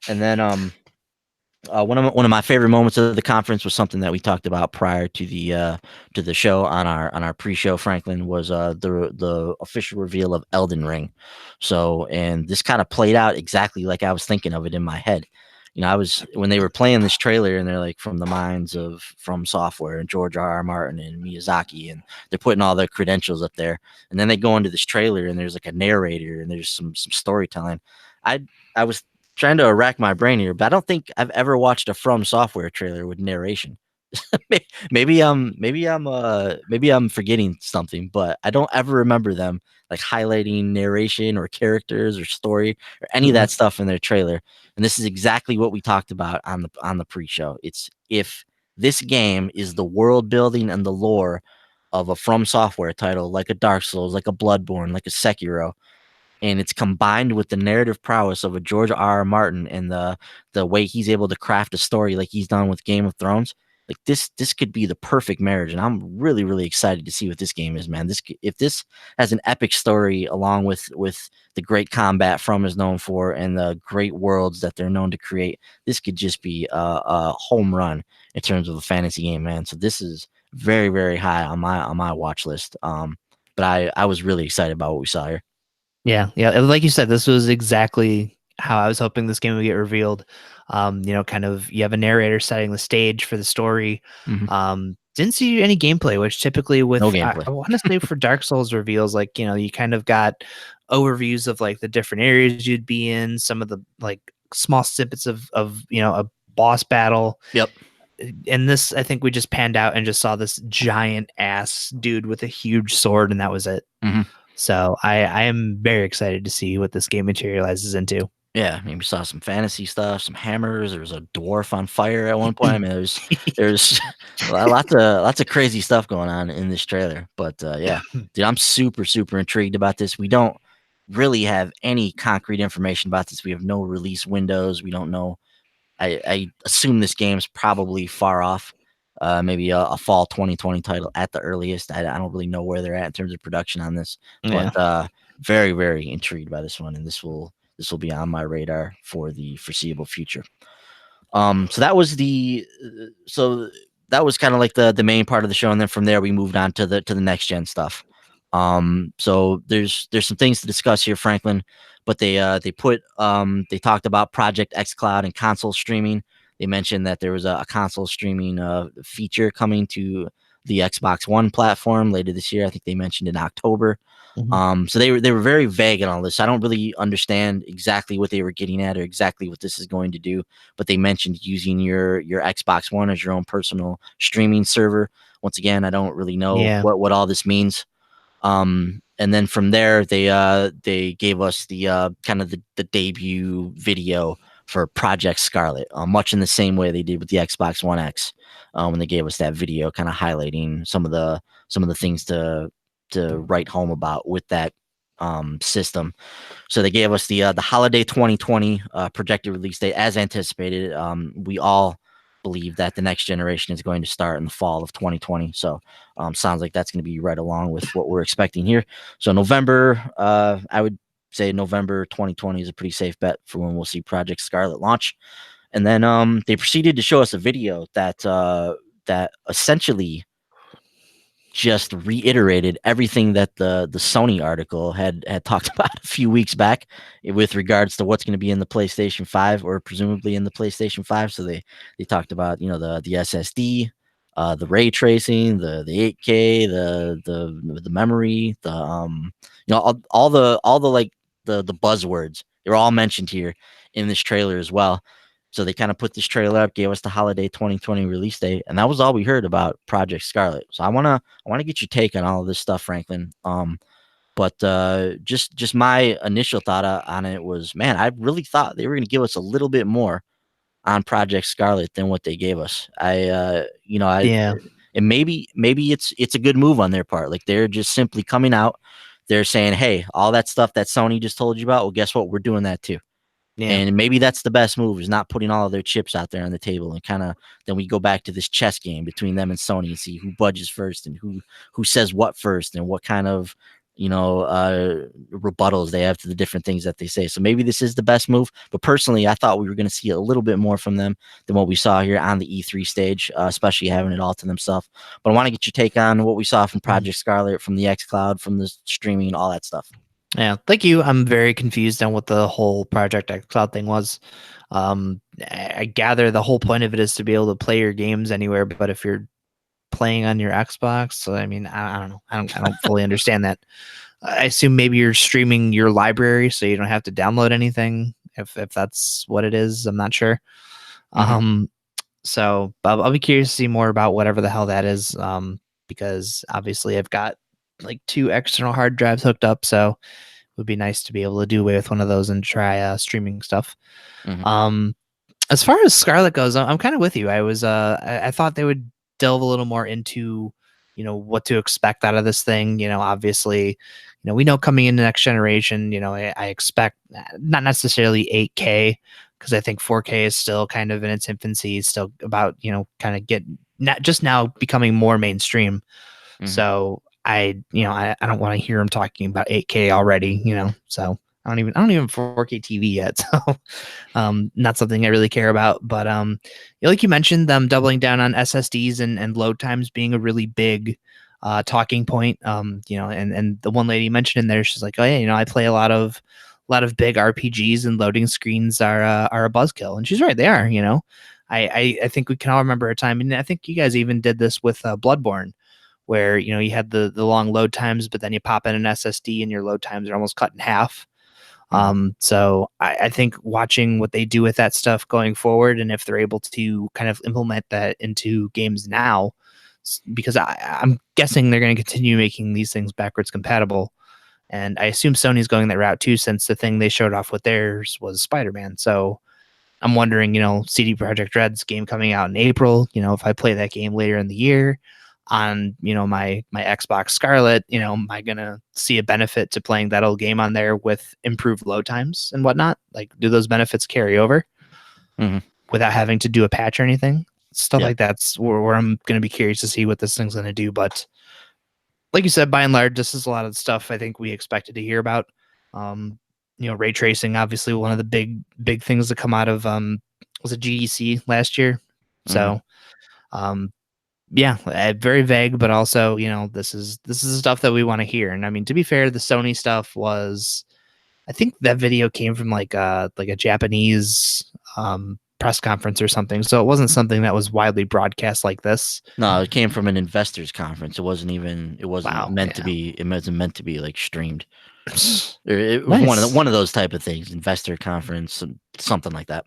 And then one of my favorite moments of the conference was something that we talked about prior to the show on our pre-show. Franklin was the official reveal of Elden Ring. So, and this kind of played out exactly like I was thinking of it in my head. You know, I was when they were playing this trailer and they're like from the minds of From Software and George R. Martin and Miyazaki, and they're putting all their credentials up there, and then they go into this trailer and there's like a narrator and there's some storytelling. I I was trying to rack my brain here, but I don't think I've ever watched a From Software trailer with narration. Maybe I'm forgetting something, but I don't ever remember them like highlighting narration or characters or story or any of that mm-mm. stuff in their trailer. And this is exactly what we talked about on the pre-show. It's if this game is the world building and the lore of a From Software title like a Dark Souls, like a Bloodborne, like a Sekiro, and it's combined with the narrative prowess of a George R. Martin and the way he's able to craft a story like he's done with Game of Thrones. Like this could be the perfect marriage, and I'm really excited to see what this game is, man. If this has an epic story along with the great combat From is known for and the great worlds that they're known to create, this could just be a home run in terms of a fantasy game, man. So this is very high on my watch list. But I was really excited about what we saw here. Yeah, yeah. Like you said, this was exactly how I was hoping this game would get revealed. Kind of you have a narrator setting the stage for the story. Mhm. Didn't see any gameplay, which typically No with gameplay. I want to say for Dark Souls reveals, like you kind of got overviews of like the different areas you'd be in, some of the like small snippets of a boss battle. Yep. And this, I think we just panned out and just saw this giant ass dude with a huge sword, and that was it. Mhm. So I am very excited to see what this game materializes into. Yeah, I mean, we saw some fantasy stuff, some hammers. There was a dwarf on fire at one point. I mean, there's lots of crazy stuff going on in this trailer. But yeah, dude, I'm super intrigued about this. We don't really have any concrete information about this. We have no release windows. We don't know. I assume this game's probably far off. Maybe a fall 2020 title at the earliest. I don't really know where they're at in terms of production on this, but Yeah. very intrigued by this one, and this will be on my radar for the foreseeable future. So that was so that was kind of like the main part of the show, and then from there we moved on to the next gen stuff. So there's some things to discuss here, Franklin, but they talked about Project X Cloud and console streaming. They mentioned that there was a console streaming feature coming to the Xbox One platform later this year. I think they mentioned in October. Mhm. So they were very vague on all this. I don't really understand exactly what they were getting at or exactly what this is going to do. But they mentioned using your Xbox One as your own personal streaming server. Once again, I don't really know Yeah. what all this means. And then from there, they gave us the kind of the debut video for Project Scarlet, much in the same way they did with the Xbox One X, when they gave us that video, kind of highlighting some of the things to write home about with that system. So they gave us the holiday 2020 projected release date as anticipated. We all believe that the next generation is going to start in the fall of 2020. So sounds like that's going to be right along with what we're expecting here. So November, I would say November 2020 is a pretty safe bet for when we'll see Project Scarlet launch. And then they proceeded to show us a video that essentially just reiterated everything that the Sony article had talked about a few weeks back with regards to what's going to be in the PlayStation 5 or presumably in the PlayStation 5. So they talked about, you know, the SSD, the ray tracing, the 8K, the memory, you know, all the like the buzzwords. They're all mentioned here in this trailer as well. So they kind of put this trailer up, gave us the holiday 2020 release date, and that was all we heard about Project Scarlet. So I want to get your take on all of this stuff, Franklin. But just my initial thought on it was, man, I really thought they were going to give us a little bit more on Project Scarlet than what they gave us. Yeah. And maybe it's a good move on their part. Like they're just simply coming out, they're saying, hey, all that stuff that Sony just told you about, well, guess what? We're doing that too. Yeah. And maybe that's the best move, is not putting all of their chips out there on the table, and kind of then we go back to this chess game between them and Sony and see who budges first and who says what first and what kind of rebuttals they have to the different things that they say. So maybe this is the best move. But personally, I thought we were going to see a little bit more from them than what we saw here on the E3 stage, especially having it all to themselves. But I want to get your take on what we saw from Project Scarlet, from the xCloud, from the streaming, all that stuff. Yeah, thank you. I'm very confused on what the whole Project X Cloud thing was. I gather the whole point of it is to be able to play your games anywhere, but if you're playing on your Xbox, so I mean, I don't know. I don't fully understand that. I assume maybe you're streaming your library, so you don't have to download anything. If that's what it is, I'm not sure. Mm-hmm. So I'll be curious to see more about whatever the hell that is. Because obviously I've got like 2 external hard drives hooked up, so it would be nice to be able to do away with one of those and try streaming stuff. Mm-hmm. Um, as far as Scarlet goes, I'm kind of with you. I thought they would delve a little more into, what to expect out of this thing. Obviously, we know coming into next generation, I expect not necessarily 8K, because I think 4K is still kind of in its infancy, still about, kind of not just now becoming more mainstream. Mm-hmm. So I don't want to hear him talking about 8K already, so I don't even 4K TV yet. So not something I really care about. But like you mentioned, them doubling down on SSDs and load times being a really big talking point. And the one lady mentioned in there, she's like, oh yeah, I play a lot of big RPGs, and loading screens are a buzzkill. And she's right, they are. I think we can all remember a time, and I think you guys even did this with Bloodborne, where you had the long load times, but then you pop in an SSD and your load times are almost cut in half. So I think watching what they do with that stuff going forward, and if they're able to kind of implement that into games now, because I'm guessing they're going to continue making these things backwards compatible. And I assume Sony's going that route too, since the thing they showed off with theirs was Spider-Man. So I'm wondering, CD Projekt Red's game coming out in April, if I play that game later in the year on, my Xbox Scarlet, am I gonna see a benefit to playing that old game on there with improved load times and whatnot? Like, do those benefits carry over Mm-hmm. without having to do a patch or anything? Stuff Yeah. like that's where I'm gonna be curious to see what this thing's gonna do. But like you said, by and large, this is a lot of the stuff I think we expected to hear about. Ray tracing, obviously one of the big things to come out of was a GDC last year. Mm-hmm. So yeah, very vague, but also, this is the stuff that we want to hear. And I mean, to be fair, the Sony stuff was, I think that video came from like a Japanese press conference or something. So it wasn't something that was widely broadcast like this. No, it came from an investors conference. It wasn't even. It wasn't Wow. meant to Yeah. be. It wasn't meant to be like streamed. It was Nice. one of those type of things. Investor conference, something like that.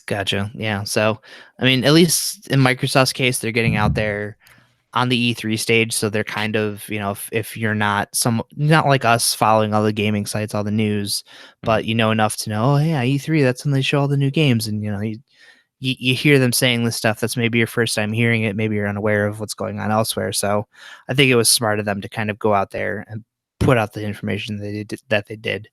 Gotcha. Yeah. So, I mean, at least in Microsoft's case, they're getting out there on the E3 stage. So they're kind of, if you're not like us following all the gaming sites, all the news, but enough to know, oh yeah, E3, that's when they show all the new games. And, you hear them saying this stuff. That's maybe your first time hearing it. Maybe you're unaware of what's going on elsewhere. So I think it was smart of them to kind of go out there and put out the information that they did.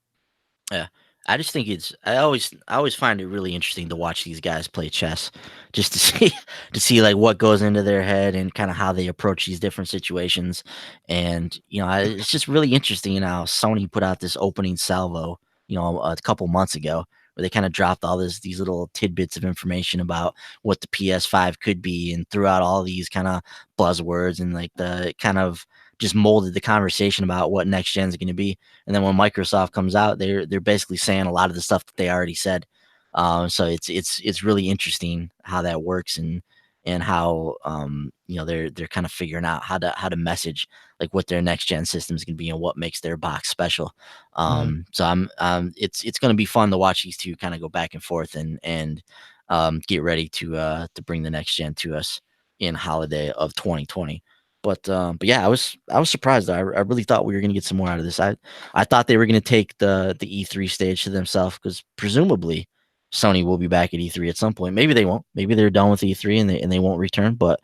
Yeah. I just think I always find it really interesting to watch these guys play chess, just to see like what goes into their head and kind of how they approach these different situations. And it's just really interesting how Sony put out this opening salvo, a couple months ago, where they kind of dropped all these little tidbits of information about what the PS5 could be, and threw out all these kind of buzzwords, and like the kind of just molded the conversation about what next gen is going to be. And then when Microsoft comes out, they're basically saying a lot of the stuff that they already said. So it's really interesting how that works, and how they're kind of figuring out how to message like what their next gen system is going to be and what makes their box special. So it's going to be fun to watch these two kind of go back and forth, and get ready to bring the next gen to us in holiday of 2020. But yeah, I was surprised. I really thought we were gonna get some more out of this. I thought they were gonna take the E3 stage to themselves, because presumably Sony will be back at E3 at some point. Maybe they won't. Maybe they're done with E3 and they won't return. But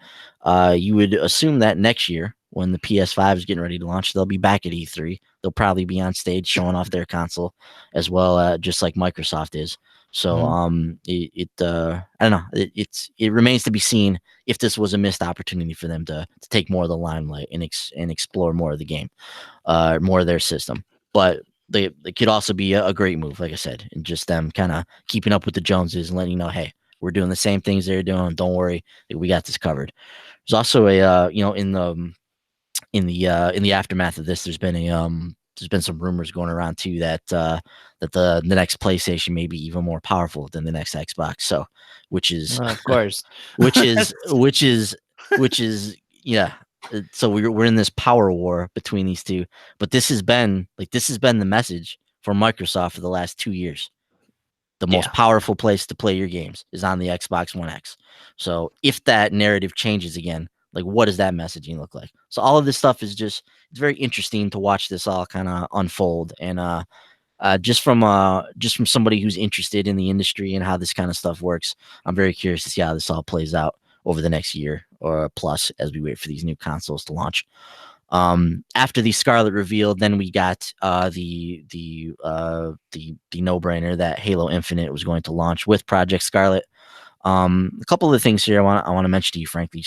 you would assume that next year, when the PS5 is getting ready to launch, they'll be back at E3. They'll probably be on stage showing off their console as well, just like Microsoft is. So Mhm. I don't know. It remains to be seen if this was a missed opportunity for them to take more of the limelight and explore more of the game, more of their system. But they could also be a great move, like I said, and just them kind of keeping up with the Joneses and letting you know, hey, we're doing the same things they're doing. Don't worry, we got this covered. There's also a in the aftermath of this, there's been some rumors going around too that the next PlayStation may be even more powerful than the next Xbox. So, which is Of course. which is which is which is yeah. So we're in this power war between these two, but this has been the message for Microsoft for the last 2 years. The most Yeah. powerful place to play your games is on the Xbox One X. So if that narrative changes again, like what does that messaging look like? So all of this stuff is just it's very interesting to watch this all kind of unfold and just from somebody who's interested in the industry and how this kind of stuff works, I'm very curious to see how this all plays out over the next year or plus as we wait for these new consoles to launch. After the Scarlet reveal, then we got the no brainer that Halo Infinite was going to launch with Project Scarlet. A couple of the things here I want to mention to you, Frankie.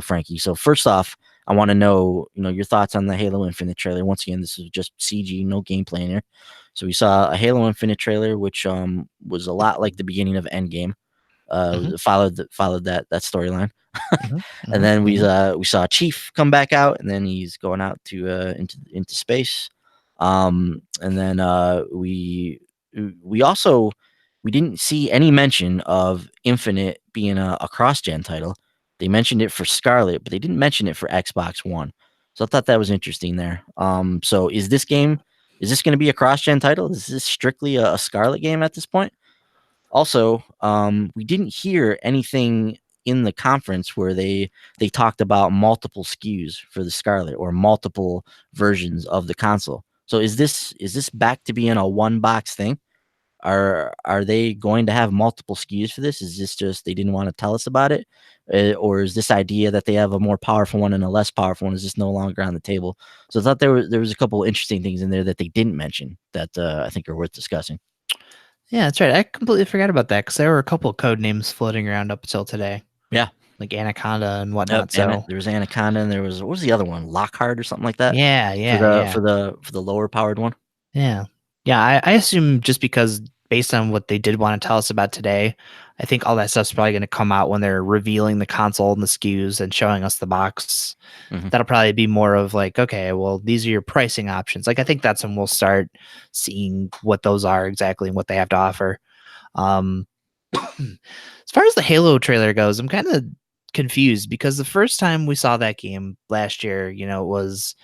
Frankie. So first off, I want to know your thoughts on the Halo Infinite trailer. Once again, this is just CG, no gameplay in here. So we saw a Halo Infinite trailer, which was a lot like the beginning of Endgame. Mhm, Followed that storyline. mhm, And mhm, then mhm, we saw Chief come back out, and then he's going out to into space. And then we also we didn't see any mention of Infinite being a cross gen title. They mentioned it for Scarlet, but they didn't mention it for Xbox One. So I thought that was interesting there. So is this going to be a cross gen title? Is this strictly a Scarlet game at this point? Also, we didn't hear anything in the conference where they talked about multiple SKUs for the Scarlet or multiple versions of the console. So is this back to being a one box thing? Are they going to have multiple SKUs for this? Is this just they didn't want to tell us about it, or is this idea that they have a more powerful one and a less powerful one is just no longer on the table? So I thought there was a couple of interesting things in there that they didn't mention that I think are worth discussing. Yeah, that's right. I completely forgot about that because there were a couple of code names floating around up until today, Yeah. like Anaconda and Yep, whatnot. and So there was Anaconda, and there was what was the other one? Lockhart or something like that yeah, for yeah, yeah, for the lower powered one. yeah, yeah. I assume just because based on what they did want to tell us about today, I think all that stuff's probably going to come out when they're revealing the console and the SKUs and showing us the box. Hmm. That'll probably be more of like, okay, well, these are your pricing options. Like, I think that's when we'll start seeing what those are exactly and what they have to offer. Um, as far as the Halo trailer goes, I'm kind of confused because the first time we saw that game last year, it was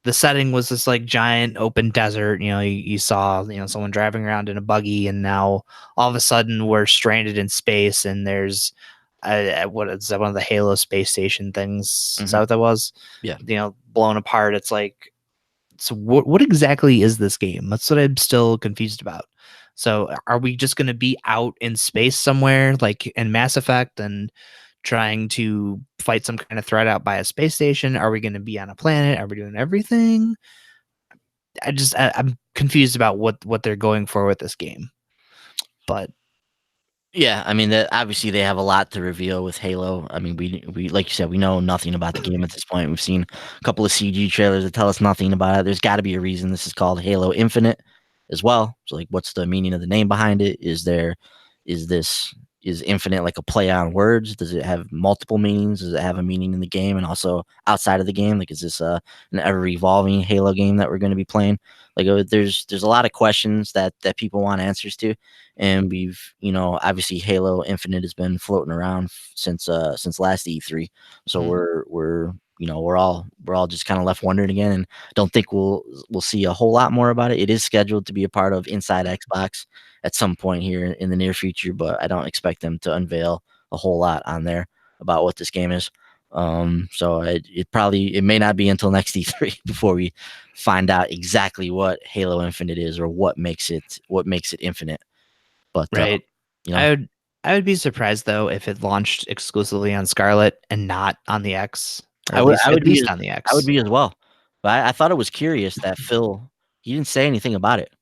the setting was this like giant open desert. You saw someone driving around in a buggy, and now all of a sudden we're stranded in space, and there's what is that, one of the Halo space station things? Is Hmm. that what that was? Yeah. Blown apart. It's like, so what exactly is this game? That's what I'm still confused about. So are we just going to be out in space somewhere like in Mass Effect and trying to fight some kind of threat out by a space station? Are we going to be on a planet? Are we doing everything? I'm confused about what they're going for with this game. But Yeah, I mean, obviously they have a lot to reveal with Halo. I mean, we like you said, we know nothing about the game at this point. We've seen a couple of CG trailers that tell us nothing about it. There's got to be a reason this is called Halo Infinite as well. So, like, what's the meaning of the name behind it? Is this is Infinite like a play on words? Does it have multiple meanings? Does it have a meaning in the game and also outside of the game? Like, is this an ever evolving Halo game that we're going to be playing? Like, there's a lot of questions that people want answers to, and we've obviously Halo Infinite has been floating around since last E3, so mhm, we're all just kind of left wondering again, and don't think we'll see a whole lot more about it. It is scheduled to be a part of Inside Xbox at some point here in the near future, but I don't expect them to unveil a whole lot on there about what this game is. So it may not be until next E3 before we find out exactly what Halo Infinite is or what makes it infinite. But right. you know, I would I would be surprised though if it launched exclusively on Scarlet and not on the X, or I would I at would be least on the I would X. be as well. But I thought it was curious that Phil he didn't say anything about it.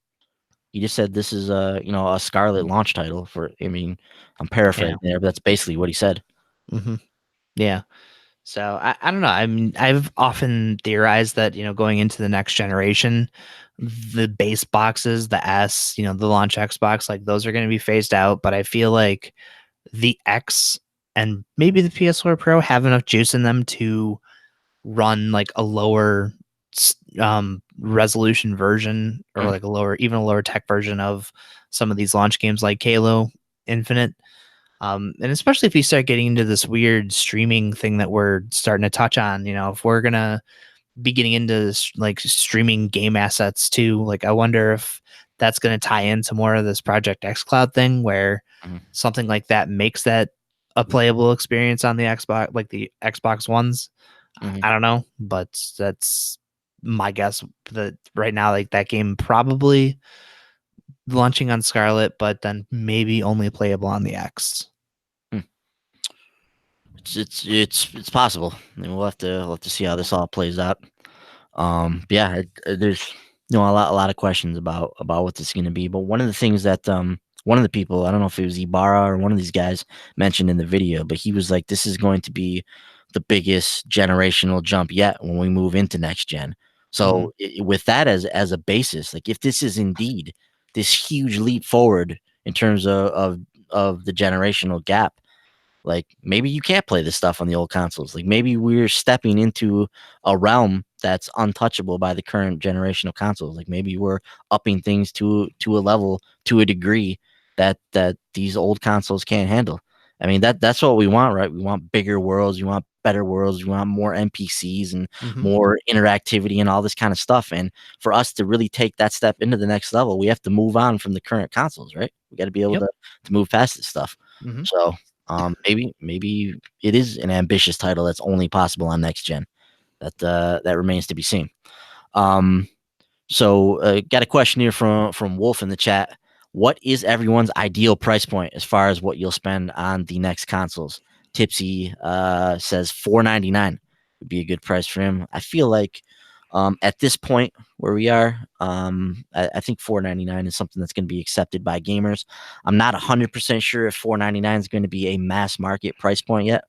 He just said this is a Scarlet launch title for. I mean, I'm Yeah. paraphrasing there, but that's basically what he said. hmm Yeah. So I don't know. I mean, I've often theorized that, going into the next generation, the base boxes, the S, the launch Xbox, like those are going to be phased out. But I feel like the X and maybe the PS4 Pro have enough juice in them to run like a lower resolution version, or Mm, like even a lower tech version of some of these launch games like Halo Infinite. And especially if you start getting into this weird streaming thing that we're starting to touch on, if we're gonna be getting into this, like streaming game assets too, like I wonder if that's gonna tie into more of this Project X Cloud thing, where mhm, something like that makes that a playable experience on the Xbox, like the Xbox Ones. mhm. I don't know, but that's my guess. That right now, like that game probably launching on Scarlet, but then maybe only playable on the X. Hmm. It's possible. I mean, we'll have to see how this all plays out. But yeah, there's a lot of questions about what this is going to be. But one of the things that one of the people, I don't know if it was Ibarra or one of these guys, mentioned in the video, but he was like, "This is going to be the biggest generational jump yet when we move into next gen." Mhm. So with that as a basis, like if this is indeed this huge leap forward in terms of the generational gap, like maybe you can't play this stuff on the old consoles. Like maybe we're stepping into a realm that's untouchable by the current generation of consoles. Like maybe we're upping things to a level, to a degree that these old consoles can't handle. I mean that's what we want, right? We want bigger worlds, we want better worlds, we want more NPCs and Mhm. more interactivity and all this kind of stuff. And for us to really take that step into the next level, we have to move on from the current consoles, right? We got to be able Yep. to move past this stuff. Mhm. So maybe it is an ambitious title that's only possible on next gen. That remains to be seen. Um, got a question here from Wolf in the chat. What is everyone's ideal price point as far as what you'll spend on the next consoles? Tipsy says $499 would be a good price for him. I feel like at this point where we are, I think $499 is something that's going to be accepted by gamers. I'm not 100% sure if $499 is going to be a mass market price point yet.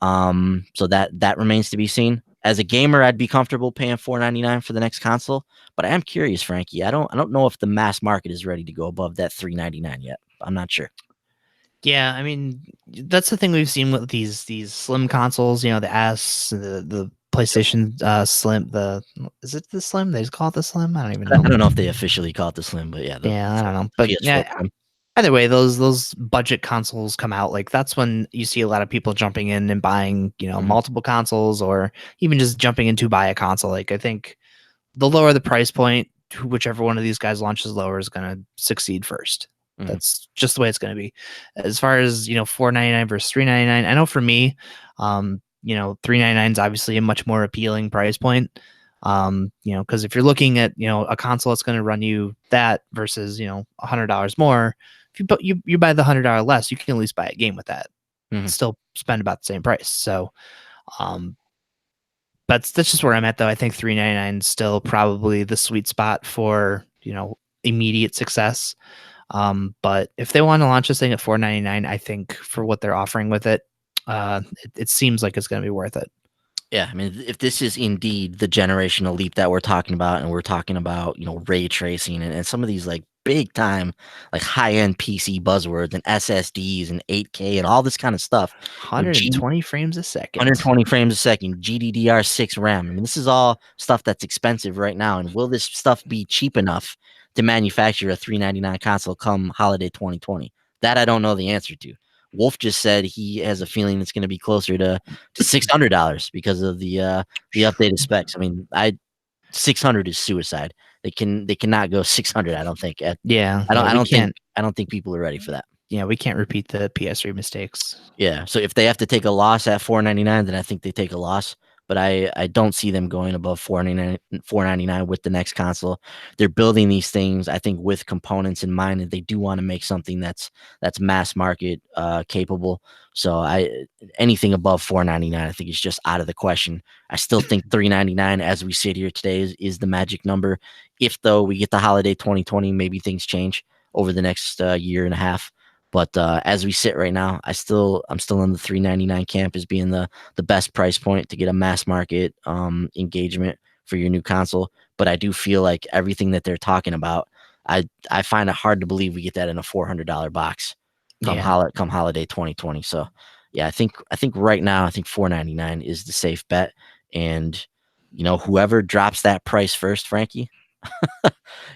So that remains to be seen. As a gamer, I'd be comfortable paying $499 for the next console, but I am curious, Frankie. I don't know if the mass market is ready to go above that $399 yet. I'm not sure. Yeah, I mean, that's the thing we've seen with these slim consoles, the S, the PlayStation Slim, is it the Slim? They just call it the Slim? I don't even I know. don't know if they officially call it the Slim, but yeah, the Yeah, I don't know. the But PS4 yeah, Slim. either way, those budget consoles come out, like that's when you see a lot of people jumping in and buying, Mhm, multiple consoles, or even just jumping in to buy a console. Like I think the lower the price point, whichever one of these guys launches lower is going to succeed first. mhm, That's just the way it's going to be. As far as, 499 versus 399, I know for me, 399 is obviously a much more appealing price point. Because if you're looking at, a console that's going to run you that versus, $100 more, if you buy the $100 less, you can at least buy a game with that, mhm. still spend about the same price. So, um, that's just where I'm at though. I think 399 is still probably the sweet spot for, immediate success. But if they want to launch this thing at 499, I think for what they're offering with it, it seems like it's going to be worth it. Yeah, I mean, if this is indeed the generational leap that we're talking about, and we're talking about, ray tracing and some of these like big time, like high end PC buzzwords and SSDs and 8K and all this kind of stuff, 120 frames a second. 120 frames a second, GDDR6 RAM. I mean, this is all stuff that's expensive right now. And will this stuff be cheap enough to manufacture a 399 console come holiday 2020? That I don't know the answer to. Wolf just said he has a feeling it's going to be closer to $600 because of the updated specs. I mean, I 600 is suicide. They cannot go 600. I don't think. Yeah, I don't yeah, I we don't think can't. I don't think people are ready for that. Yeah, we can't repeat the PS3 mistakes. Yeah. So if they have to take a loss at 499, then I think they take a loss. but I don't see them going above 499 with the next console. They're building these things, I think, with components in mind, and they do want to make something that's mass market capable. So anything above 499, I think is just out of the question. I still think 399, as we sit here today, is the magic number. If though we get the holiday 2020, maybe things change over the next year and a half. But as we sit right now, I'm still in the 399 camp as being the best price point to get a mass market engagement for your new console. But I do feel like everything that they're talking about, I find it hard to believe we get that in a $400 box Yeah. come holiday 2020. So yeah, I think right now I think 499 is the safe bet, and whoever drops that price first, Frankie,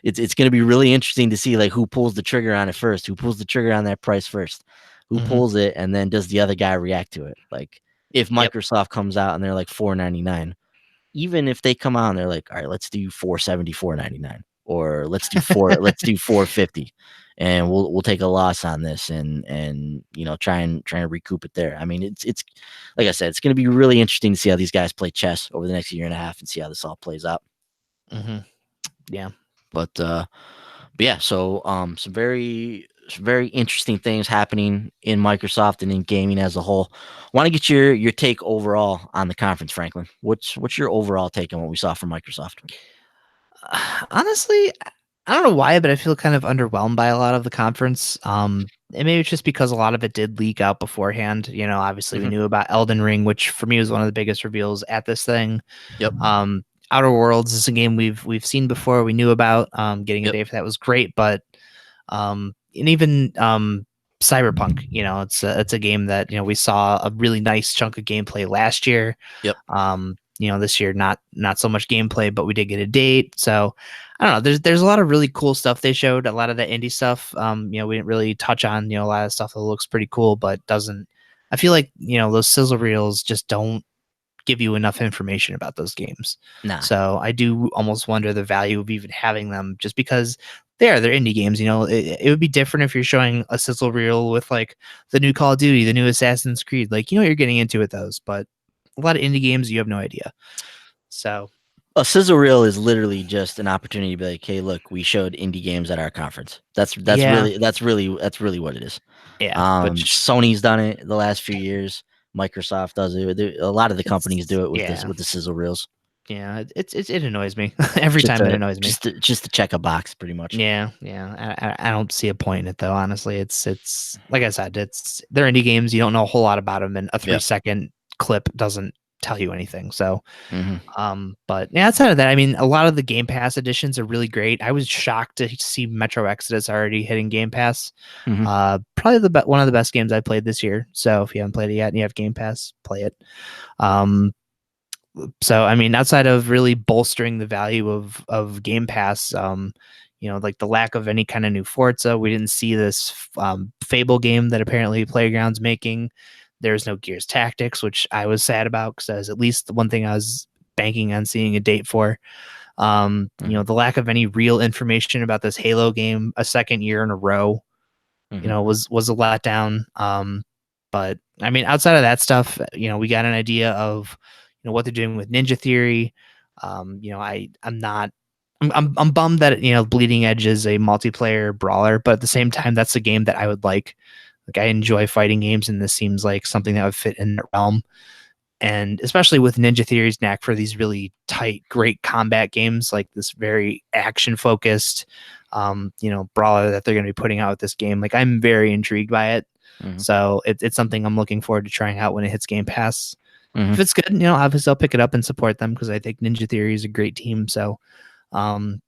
it's going to be really interesting to see like who pulls the trigger on it first, who pulls the trigger on that price first, who Hmm. pulls it, and then does the other guy react to it? Like if Yep. Microsoft comes out and they're like 499, even if they come out and they're like, all right, let's do 474.99, or let's do 450, and we'll take a loss on this, and try and recoup it there. I mean, it's like I said, it's going to be really interesting to see how these guys play chess over the next year and a half and see how this all plays out. Hmm. Yeah. But yeah, so some very interesting things happening in Microsoft and in gaming as a whole. Want to get your take overall on the conference, Franklin? What's your overall take on what we saw from Microsoft? Honestly, I don't know why, but I feel kind of underwhelmed by a lot of the conference. And maybe it's just because a lot of it did leak out beforehand. Obviously we Hmm. knew about Elden Ring, which for me was one of the biggest reveals at this thing. Yep. Um, Outer Worlds is a game we've seen before, we knew about. Getting a Yep. day for that was great, but and even Cyberpunk, it's a game that we saw a really nice chunk of gameplay last year. Yep. This year not so much gameplay, but we did get a date. So I don't know. There's a lot of really cool stuff they showed. A lot of the indie stuff. We didn't really touch on a lot of stuff that looks pretty cool, but doesn't. I feel like those sizzle reels just don't give you enough information about those games. Nah. So I do almost wonder the value of even having them, just because they're indie games. It would be different if you're showing a sizzle reel with like the new Call of Duty, the new Assassin's Creed. Like you're getting into with those, but a lot of indie games you have no idea. So A sizzle reel is literally just an opportunity to be like, hey, look, we showed indie games at our conference. yeah, That's really what it is. yeah, which Sony's done it the last few years. Microsoft does it. A lot of the companies it's do it with this yeah, with the sizzle reels. yeah. It annoys me every Just time. It to annoys me. just to check a box, pretty much. Yeah, yeah. I don't see a point in it though. Honestly, it's like I said, they're indie games. You don't know a whole lot about them, and a three Yep. second clip doesn't tell you anything. So, Hmm. but yeah, outside of that, I mean, a lot of the Game Pass editions are really great. I was shocked to see Metro Exodus already hitting Game Pass. Hmm. Probably one of the best games I played this year. So if you haven't played it yet and you have Game Pass, play it. Um, so I mean, outside of really bolstering the value of Game Pass, like the lack of any kind of new Forza, we didn't see this Fable game that apparently Playground's making. There's no Gears Tactics, which I was sad about because that was at least the one thing I was banking on seeing a date for. Hmm. The lack of any real information about this Halo game a second year in a row, Hmm. was a letdown. But I mean, outside of that stuff, we got an idea of what they're doing with Ninja Theory. I'm not. I'm bummed that Bleeding Edge is a multiplayer brawler, but at the same time, that's a game that I would like. Like I enjoy fighting games, and this seems like something that would fit in the realm. And especially with Ninja Theory's knack for these really tight, great combat games, like this very action focused, brawler that they're going to be putting out with this game. Like I'm very intrigued by it. Hmm. So it's something I'm looking forward to trying out when it hits Game Pass. Hmm. If it's good, obviously I'll pick it up and support them because I think Ninja Theory is a great team. So, um,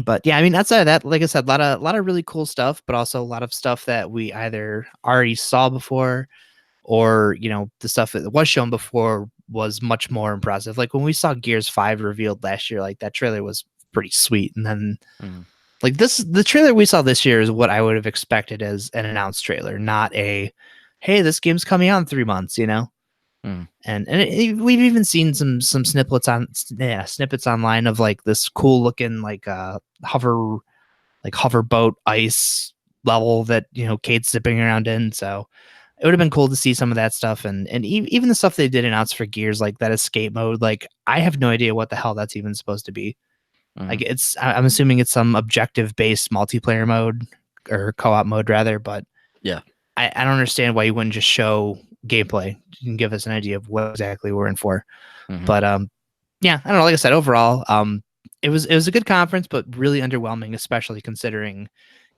but yeah, I mean, outside of that, like I said, a lot of really cool stuff, but also a lot of stuff that we either already saw before, or the stuff that was shown before was much more impressive. Like when we saw Gears 5 revealed last year, like that trailer was pretty sweet. And then Hmm. like the trailer we saw this year is what I would have expected as an announced trailer, not a hey, this game's coming out in 3 months, Hmm. we've even seen some snippets online of like this cool looking like hover boat ice level that Kate's zipping around in. So it would have been cool to see some of that stuff, and even the stuff they did announce for Gears, like that escape mode. Like I have no idea what the hell that's even supposed to be. Mhm. Like I'm assuming it's some objective based multiplayer mode or co-op mode rather, but Yeah. I don't understand why you wouldn't just show gameplay. You can give us an idea of what exactly we're in for. Mhm. But yeah, I don't know. Like I said, overall, it was a good conference, but really underwhelming, especially considering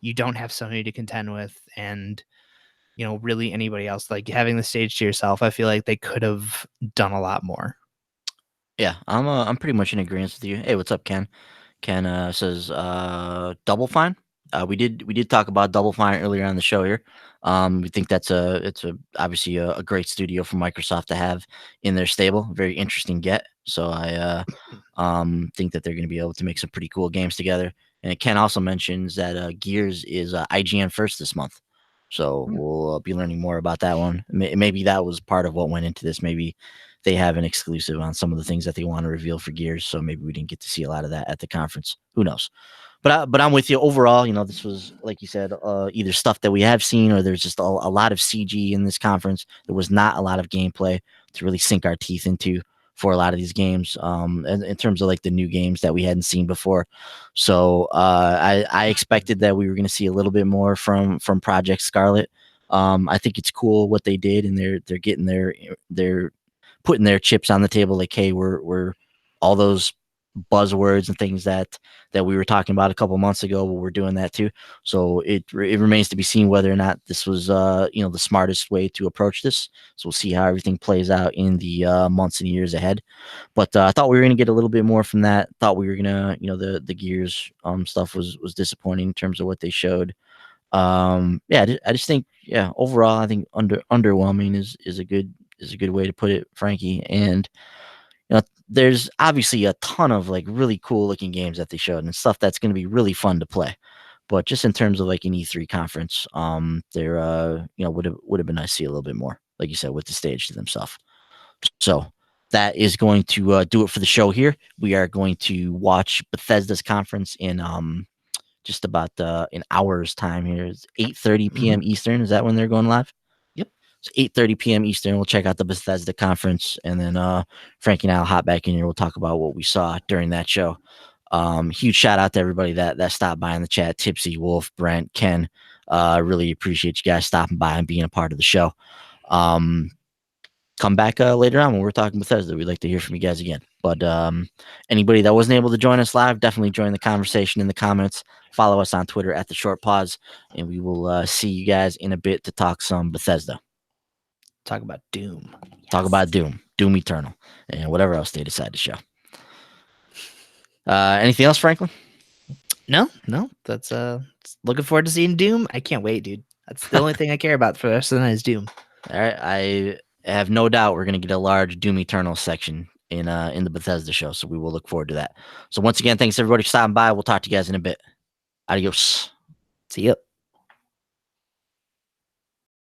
you don't have Sony to contend with, and really anybody else. Like having the stage to yourself, I feel like they could have done a lot more. Yeah, I'm pretty much in agreement with you. Hey, what's up, Ken? Ken says Double Fine. We did talk about Double Fine earlier on the show here. We think it's a obviously a great studio for Microsoft to have in their stable. Very interesting get. So I think that they're going to be able to make some pretty cool games together. And Ken also mentions that Gears is IGN first this month. So we'll be learning more about that one. Maybe that was part of what went into this. Maybe they have an exclusive on some of the things that they want to reveal for Gears. So maybe we didn't get to see a lot of that at the conference. Who knows? But I'm with you overall. This was like you said, either stuff that we have seen or there's just a lot of CG in this conference. There was not a lot of gameplay to really sink our teeth into for a lot of these games. In terms of like the new games that we hadn't seen before. So I expected that we were going to see a little bit more from Project Scarlet. I think it's cool what they did, and they're getting their putting their chips on the table. Like, hey, we're all those buzzwords and things that we were talking about a couple months ago. Well, we're doing that too. So it remains to be seen whether or not this was the smartest way to approach this. So we'll see how everything plays out in the months and years ahead. But I thought we were gonna get a little bit more from that. Thought we were gonna, the Gears stuff was disappointing in terms of what they showed. Yeah, I just think, yeah, overall, I think underwhelming is a good way to put it, Frankie. And there's obviously a ton of like really cool looking games that they showed and stuff that's going to be really fun to play. But just in terms of like an E3 conference, there would have been nice to see a little bit more, like you said, with the stage to themselves. So that is going to do it for the show here. We are going to watch Bethesda's conference in just about an hour's time here. It's 8:30 p.m. Eastern. Is that when they're going live? Yep. So 8:30 p.m. Eastern. We'll check out the Bethesda conference, and then Frankie and I'll hop back in here. We'll talk about what we saw during that show. Huge shout out to everybody that stopped by in the chat. Tipsy, Wolf, Brent, Ken. Really appreciate you guys stopping by and being a part of the show. Come back later on when we're talking Bethesda. We'd like to hear from you guys again. But anybody that wasn't able to join us live, definitely join the conversation in the comments. Follow us on Twitter at The Short Pause, and we will see you guys in a bit to talk some Bethesda. Talk about Doom. Talk about Doom Eternal, and whatever else they decide to show. Anything else, Franklin? No. That's looking forward to seeing Doom. I can't wait, dude. That's the only thing I care about for the rest of the night is Doom. All right, I have no doubt we're going to get a large Doom Eternal section in the Bethesda show, so we will look forward to that. So once again, thanks everybody for stopping by. We'll talk to you guys in a bit. Adios. See ya.